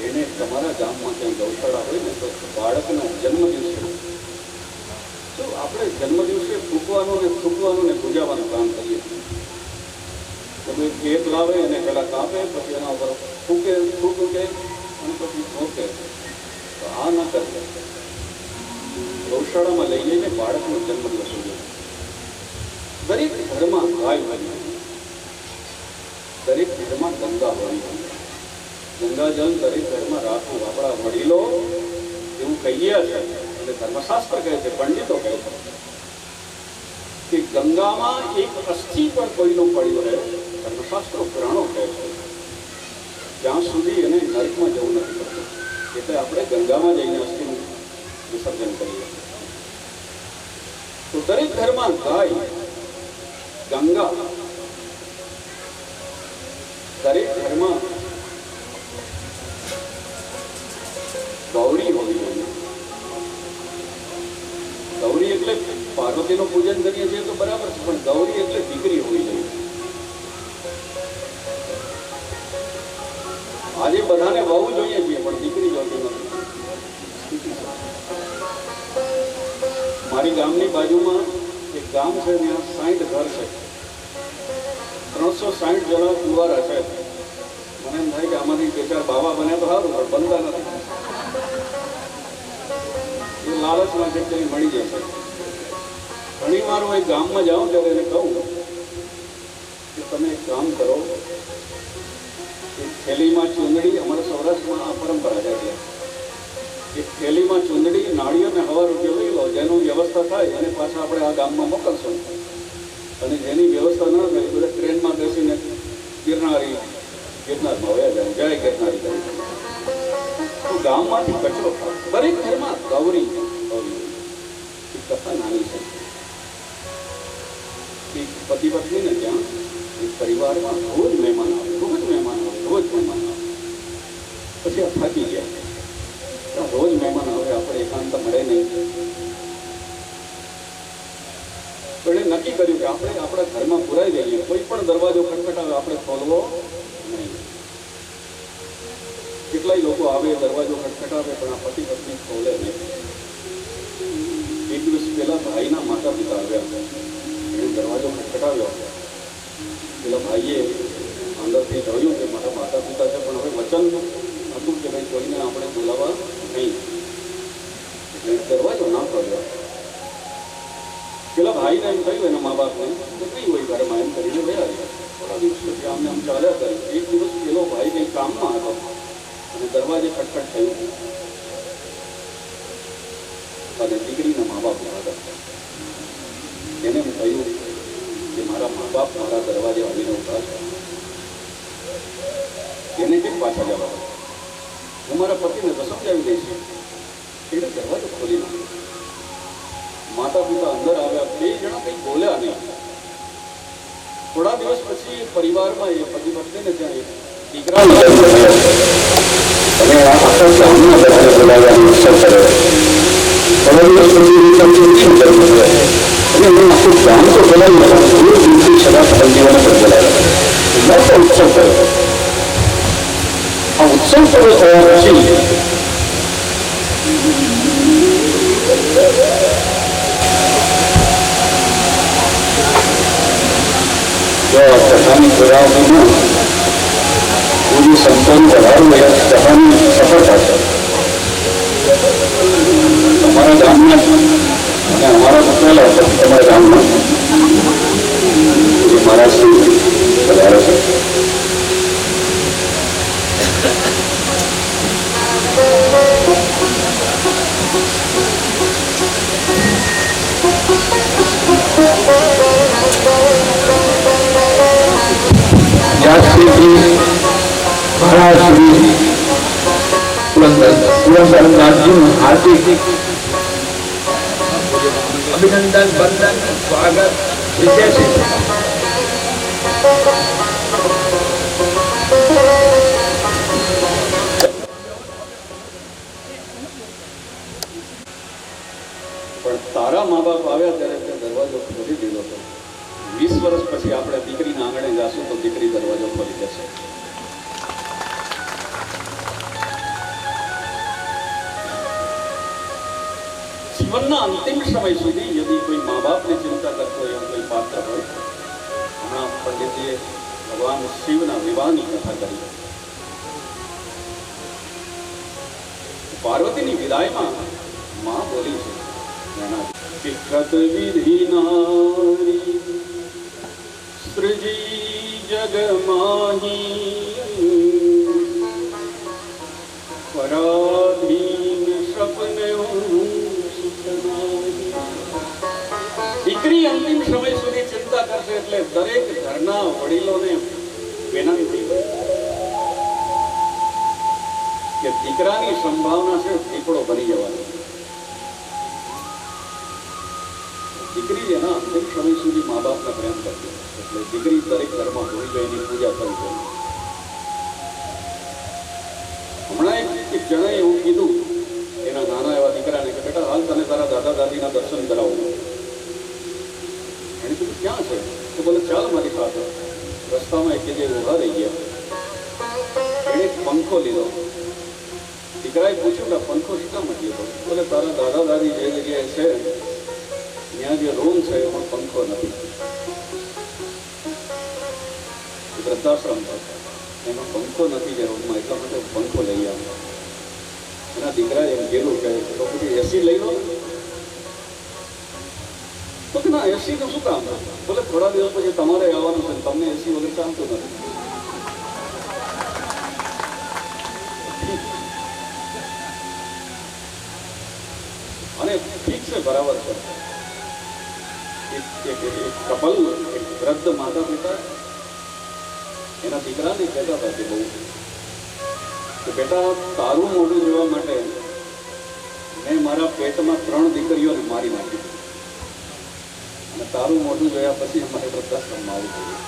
G: એને તમારા ગામમાં ક્યાંય ગૌશાળા હોય ને, તો બાળકના જન્મદિવસે તો આપણે જન્મદિવસે ફૂંકવાનું ને થૂંકવાનું ને પૂજાવાનું કામ કરીએ. તો કોઈ કેક લાવે અને પહેલાં કાપે, પછી એના ઉપર ફૂંકે અને પછી ઠોકે. તો આ ન કરશે. ગૌશાળામાં લઈ જઈને બાળકનો જન્મદિવસ ઉજવે. દરેક ઘરમાં ગાય હોય, દરેક ઘરમાં ગંગા હોય, ગંગાજળ દરેક ઘરમાં રાખવું. આપણા વડીલો એવું કહીએ છે, એટલે ધર્મશાસ્ત્ર કહે છે, પંડિતો કહે છે કે ગંગામાં એક અસ્થિ પણ કોઈનો પડ્યો રહે, ધર્મશાસ્ત્રો પુરાણો કહે છે, ત્યાં સુધી એને નરકમાં જવું નથી પડતું. એટલે આપણે ગંગામાં જઈને અસ્થિનું વિસર્જન કરીએ. તો દરેક ઘરમાં ગાય, ગંગા, દરેક ઘરમાં ગૌરી હોવી જોઈએ. ગૌરી એટલે પાર્વતીનું પૂજન કરીએ છીએ તો બરાબર છે, પણ ગૌરી એટલે દીકરી હોવી જોઈએ. આજે બધાને વહુ જોઈએ છીએ, પણ દીકરી જોતી નથી. મારી ગામની બાજુમાં એક ગામ છે, ત્યાં 60 ઘર છે, 360 જણા કુંવારા છે. મને એમ થાય કે આમાંથી 2-4 બાવા બન્યા તો સારું, પણ બનતા નથી. એ લાલચમાં છે કે મળી જશે. ઘણી વાર હું એક ગામમાં જાઉં ત્યારે એને કહું કે તમે એક કામ કરો, એક થેલીમાં ચૂંદડી, અમારા સૌરાષ્ટ્રમાં આ પરંપરા છે, એટલે એક થેલીમાં ચૂંદડી, નાળિયેર હવા રૂપિયા લઈ લો. જેનું વ્યવસ્થા થાય અને પાછા આપણે આ ગામમાં મોકલશું. અને જેની વ્યવસ્થા ન થાય બધા ટ્રેનમાં બેસીને ગિરનારમાં વયા જાય. જય ગિરનારી કરી. તો ગામમાંથી કચરો થાય. દરેક ઘરમાં ગૌરી હોવી. એ કથા નાની છે. એક પતિ પત્નીને ત્યાં એક પરિવારમાં રોજ મહેમાન આવે, રોજ મહેમાન આવે, રોજ મહેમાન આવે. પછી આ થાકી ગયા, રોજ મહેમાન આવે, આપણે એકાંત મળે નહીં. તો એણે નક્કી કર્યું કે આપણે આપણા ઘરમાં પુરાઈ જઈએ. કોઈ પણ દરવાજો ખટખટાવે આપણે ખોલવો નહીં. કેટલાય લોકો આવે, દરવાજો ખટખટાવે, પણ આ પતિ પત્ની ખોલે નહીં. એક દિવસ પહેલા ભાઈના માતા પિતા આવ્યા. એણે દરવાજો ખટખટાવ્યો. પેલા ભાઈએ અંદરથી જોયું કે મારા માતા પિતા છે, પણ હવે વચન એમ કહ્યું એના મા બાપને તો કઈ હોય ઘરમાં એમ કરીને ગયા રહ્યા. થોડા દિવસ પછી આમને આમ ચાલ્યા કરે. એક દિવસ પેલો ભાઈ કંઈ કામમાં હતો અને દરવાજે ખટખટ થયું અને દીકરીના મા બાપ હતા. એને એમ કહ્યું કે મારા મા બાપ મારા દરવાજે આવીને ઉભા છે, એને કેમ પાછા જવા? હું મારા પતિને તો સમજાવી દઈશ. એને દરવાજો ખોલી નાખ્યો. માતા પિતા અંદર આવ્યા, બે જણા કંઈ બોલ્યા નહીં. થોડા દિવસ પછી પરિવારમાં એ પતિ પત્નીને ત્યાં એક દીકરા અને આખા ગામના બધાને બોલાવવાનો અવસર કર્યો. થોડા દિવસ પછી શું કરવું અને એનું આખું ગામ તો બોલાવી દૂર દૂરથી સગા સંબંધીઓને પણ બોલાવ્યા. મોટો ઉત્સવ કર્યો. આ ઉત્સવ પૂરો થયા પછી કથાની પુરાવણીમાં પૂરી સંતોન વધારવું એ કથાની સફળતા છે. અમારા ગામના અને અમારા મોકલેલા તમારા ગામમાં એ મારા શ્રી વધારે છે.
A: પુરંદરનાથજીનું હાર્દિક અભિનંદન, વંદન, સ્વાગત વિશેષ છે.
G: પણ તારા મા બાપ આવ્યા ત્યારે તે દરવાજો ખોલી દીધો હતો. 20 વર્ષ પછી આપણે દીકરીના આંગણે જાશું તો દીકરી દરવાજો ખોલી દેશે. જીવનના અંતિમ સમય સુધી યદી કોઈ મા બાપની ચિંતા કરતો હોય, કોઈ પાત્ર હોય. હમણાં પંડિતજીએ ભગવાન શિવના વિવાહની કથા કરી. પાર્વતીની વિદાયમાં માં બોલી છે, વિકૃત વિધિ નારી સૃજી જગ માહી પરાધીન સપને દીકરી અંતિમ સમય સુધી ચિંતા કરશે એટલે દરેક ઘરના વડીલોને વિનંતી કે દીકરાની સંભાવના છે દીકરો બની જવાનો. દીકરી એના અંતિમ સમય સુધી મા બાપને પ્રેમ કરશે એટલે દીકરી દરેક ઘરમાં ભૂલી ગઈ પૂજા કરી છે. હમણાં એક જણાએ એવું કીધું એના નાના એવા દીકરાને કે બેટા હાલ તને તારા દાદા દાદીના દર્શન કરાવું. એને કીધું ક્યાં છે? તો બોલે ચાલ મારી સાથે. રસ્તામાં એક જગ્યાએ ઉભા રહી ગયા. એને પંખો લીધો. દીકરાએ પૂછ્યું કે પંખો શું કામ લીધો? બોલે તારા દાદા દાદી જે જગ્યાએ છે ત્યાં જે રૂમ છે એમાં પંખો નથી. વૃદ્ધાશ્રમ છે એમાં પંખો નથી જે રૂમમાં, એટલા માટે પંખો લઈ આવ્યો. એના દીકરાએ એમ કીધું કે તો પછી એસી લઈ લો. તો કે ના એસી તો શું કામ? બોલે થોડા દિવસ પછી તમારે આવવાનું છે, તમને એસી વગર ચાલતું નથી. અને ઠીક છે, બરાબર છે. એક કપલ, એક વૃદ્ધ માતા પિતા એના દીકરાને કહેતા હતા કે બહુ કે બેટા તારું મોઢું જોવા માટે મેં મારા પેટમાં 3 દીકરીઓને મારી નાખી અને તારું મોઢું જોયા પછી અમારે વૃદ્ધાશ્રમમાં આવી ગયું.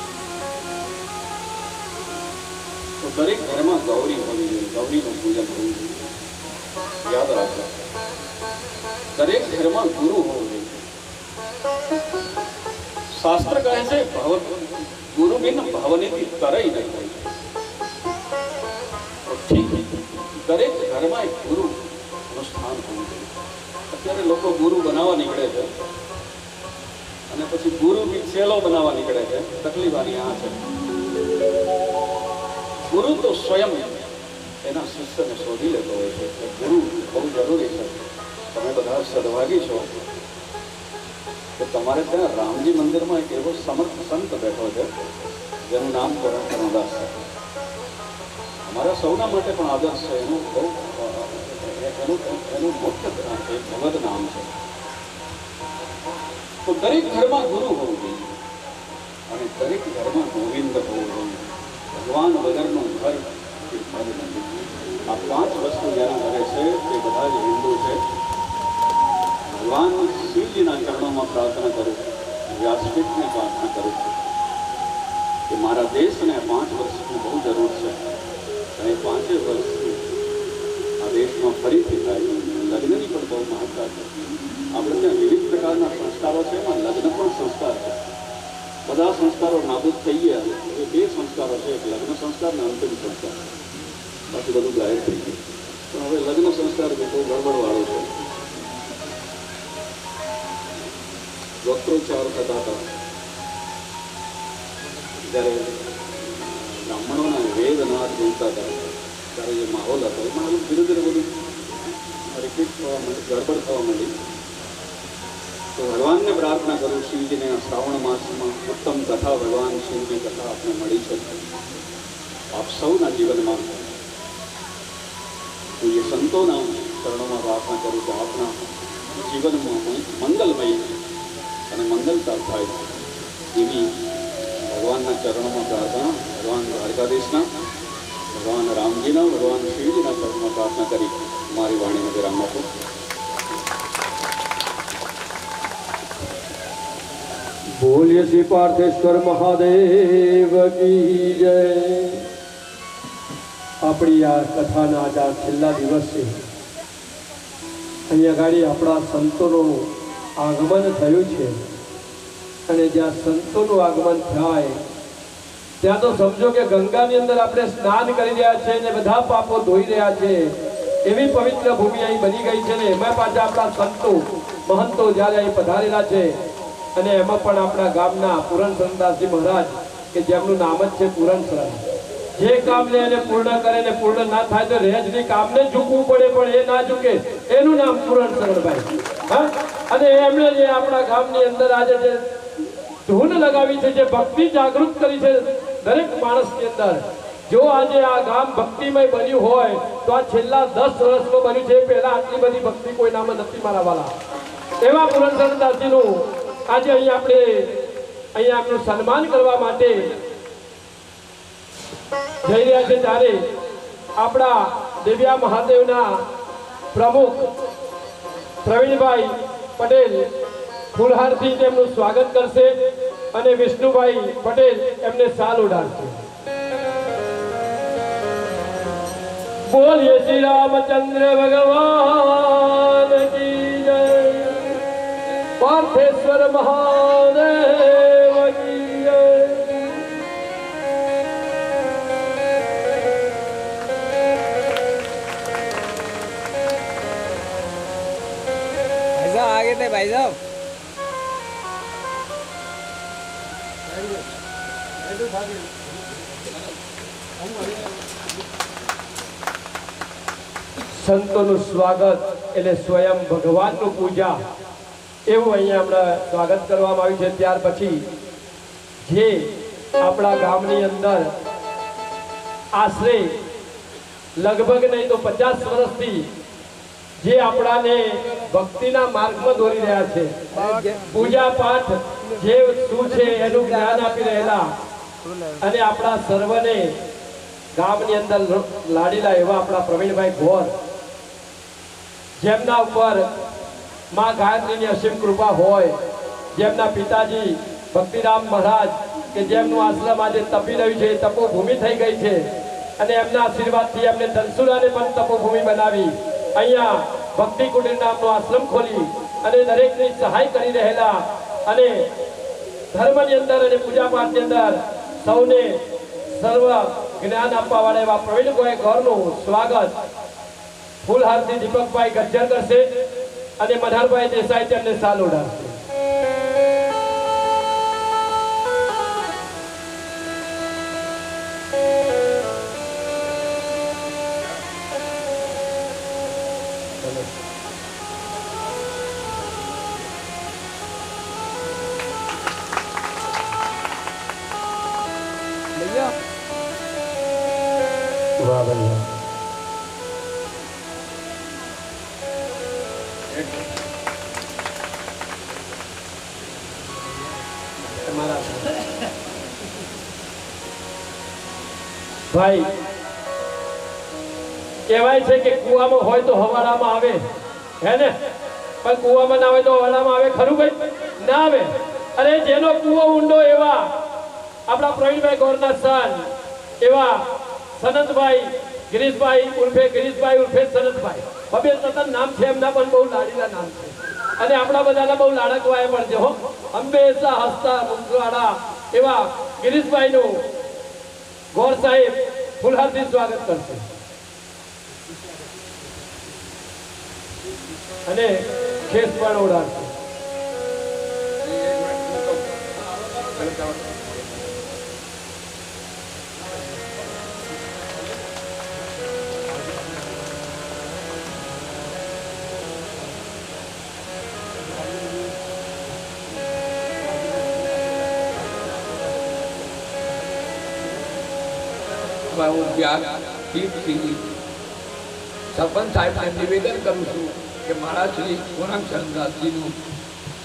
G: તો દરેક ઘરમાં ગૌરી હોવી જોઈએ, ગૌરીનું પૂજન હોવું જોઈએ. યાદ રાખો, દરેક ઘરમાં ગુરુ હોવું જોઈએ. શાસ્ત્ર કહે છે ગુરુ બિન ભવનેથી તરઈ નહીં હોય. દરેક ઘરમાં એક ગુરુનું સ્થાન હોવું જોઈએ. અત્યારે લોકો ગુરુ બનાવવા નીકળે છે અને પછી ગુરુ વિછેલો બનાવવા નીકળે છે. તકલીફ આની આ છે, ગુરુ તો સ્વયં એના શિષ્યને શોધી લેતો હોય છે. ગુરુ બહુ જરૂરી છે. તમે બધા સદભાગી છો કે તમારે ત્યાં રામજી મંદિરમાં એક એવો સમર્થ સંત બેઠો છે જેનું નામ કરણદાસ છે. અમારા સૌના માટે પણ આદર્શ છે. એનું બહુ એનું મુખ્ય એક ભગવદ નામ છે. તો દરેક ઘરમાં ગુરુ હોવું જોઈએ અને દરેક ઘરમાં ગોવિંદ હોવું જોઈએ. ભગવાન વગરનું ઘર એ ઘર નથી. આ 5 વસ્તુ જેના ઘરે છે તે બધા જ હિન્દુ છે. ભગવાન શિવજીના ચરણોમાં પ્રાર્થના કરું છું, વ્યાસપીઠને પ્રાર્થના કરું છું કે મારા દેશને 5 વર્ષની બહુ જરૂર છે અને 5 વર્ષથી આ દેશમાં ફરીથી થાય. લગ્નની પણ બહુ મહત્તા છે. આપણે ત્યાં વિવિધ પ્રકારના સંસ્કારો છે, એમાં લગ્ન પણ સંસ્કાર છે. બધા સંસ્કારો નાબૂદ થઈ ગયા. એ 2 સંસ્કારો છે, એક લગ્ન સંસ્કાર અને અંતિમ સંસ્કાર. બાકી બધું ગાયબ થઈ ગયું. પણ હવે લગ્ન સંસ્કાર બહુ ગડબડવાળો છે. વક્રોચ્ચાર થતા હતા જ્યારે બ્રાહ્મણોના વેદનાદ બોલતા હતા ત્યારે જે માહોલ હતો એમાં ધીરે ધીરે બધું રિપીટ થવા માંડી, ગડબડ થવા માંડી. તો ભગવાનને પ્રાર્થના કરું, શિવજીને શ્રાવણ માસમાં ઉત્તમ કથા, ભગવાન શિવની કથા આપને મળી છે. આપ સૌના જીવનમાં પૂજ્ય સંતોના ચરણોમાં પ્રાર્થના કરું કે આપના જીવનમાં મંગલમય અને મંગલતા થાય એવી ભગવાનના ચરણોમાં પ્રાર્થના, ભગવાન દ્વારકાધીશના, ભગવાન રામજીના, ભગવાન શિવજીના ચરણોમાં પ્રાર્થના કરી મારી વાણીને વિરામ આપું.
F: બોલીએ શ્રી પાર્થેશ્વર મહાદેવ કી જય. આપણી આ કથાના આજ આ છેલ્લા દિવસે અહીંયા ગાડી આપણા સંતોનું આગમન થયું છે અને જ્યાં સંતોનું આગમન થાય ત્યાં તો સમજો કે ગંગાની અંદર આપણે સ્નાન કરી રહ્યા છે ને બધા પાપો ધોઈ રહ્યા છે એવી પવિત્ર ભૂમિ અહીં બની ગઈ છે ને એમાં પાછા આપણા સંતો મહંતો જ્યારે અહીં પધારેલા છે અને એમાં પણ આપણા ગામના પૂરણ શરણદાસજી મહારાજ કે જેમનું નામ જ છે પૂરણ શરણ. જે કામ લે એને પૂર્ણ કરે ને પૂર્ણ ના થાય તો રહેજની કામને ઝૂકવું પડે પણ એ ના ઝૂકે એનું નામ પૂરણ શરણભાઈ. હા, અને એમણે જે આપણા ગામની અંદર આજે જે ધૂન લગાવી છે, જે ભક્તિ જાગૃત કરી છે દરેક માણસની અંદર, જો આજે આ ગામ ભક્તિમય બન્યું હોય તો આ છેલ્લા 10 વર્ષમાં બન્યું છે. પહેલા આટલી બધી ભક્તિ કોઈનામાં નથી મારા વાલા. એવા પૂરણ શરણદાસજીનું આજે અહીંયા આપનું સન્માન કરવા માટે જઈ રહ્યા છે ત્યારે આપણા દેવ્યા મહાદેવના પ્રમુખ પ્રવીણભાઈ પટેલ ફૂલહારથી તેમનું સ્વાગત કરશે અને વિષ્ણુભાઈ પટેલ એમને સાલ ઉડાડશે. બોલીએ શ્રી રામચંદ્ર ભગવાન કી જય. પાર્થેશ્વર મહાદેવ કી જય.
H: आगे थे भाई साहब.
F: સંતોનું સ્વાગત એટલે સ્વયં ભગવાનનું પૂજા એવું અહીંયા હમણાં સ્વાગત કરવામાં આવ્યું છે. ત્યાર પછી જે આપણા ગામની અંદર આશરે લગભગ નહીં તો 50 વર્ષથી જે આપણાને ભક્તિના માર્ગમાં દોરી રહ્યા છે, પૂજા પાઠ જે શું છે એનું જ્ઞાન આપી રહેલા અને આપણા સર્વને ગામની અંદર લાડેલા એવા આપણા પ્રવીણભાઈ ગોર, જેમના ઉપર માં ગાયત્રીની અસીમ કૃપા હોય, જેમના પિતાજી ભક્તિરામ મહારાજ કે જેમનું આશ્રમ આજે તપી રહ્યું છે, તપોભૂમિ થઈ ગઈ છે અને એમના આશીર્વાદથી એમને ધનસુરાને પણ તપોભૂમિ બનાવી અહીંયા ભક્તિ કુટીર નામનો આશ્રમ ખોલી અને દરેકની સહાય કરી રહેલા અને ધર્મની અંદર અને પૂજા પાઠની અંદર સૌને સર્વ જ્ઞાન આપવા વાળા એવા પ્રવીણભાઈ ગોરનું સ્વાગત ફૂલહારથી દીપકભાઈ ગજ્જર કરશે અને મનહરભાઈ દેસાઈ તેમને સાલ ઉડાડશે. બરાબર છે. ભાઈ કહેવાય છે કે કુવામાં હોય તો હવાડામાં આવે, હે ને? પણ કુવામાં ના હોય તો હવાડામાં આવે ખરું ભાઈ? ના આવે. અરે જેનો કુવો ઊંડો એવા આપણા પ્રવીણભાઈ ગોરના સન એવા સનતભાઈ ગિરીશભાઈ ઉર્ફે સનતભાઈ, હવે સતત નામ છે એમના, પણ બહુ લાડીલા નામ છે અને આપણા બધાના બહુ લાડકવાય પણ છે હો. હંમેશા હસતા મુખવાળા એવા ગિરીશભાઈનું ગોર સાહેબ ફૂલહારથી સ્વાગત કરશે અને ખેસ પણ ઓઢાડશે.
A: હું સરપંચ સાહેબને નિવેદન કરું છું કે મારા શ્રી પૂર્ણાંગ ચંદ્રદાસજીનું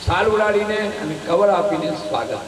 A: સાલ ઉડાડીને અને કવર આપીને સ્વાગત.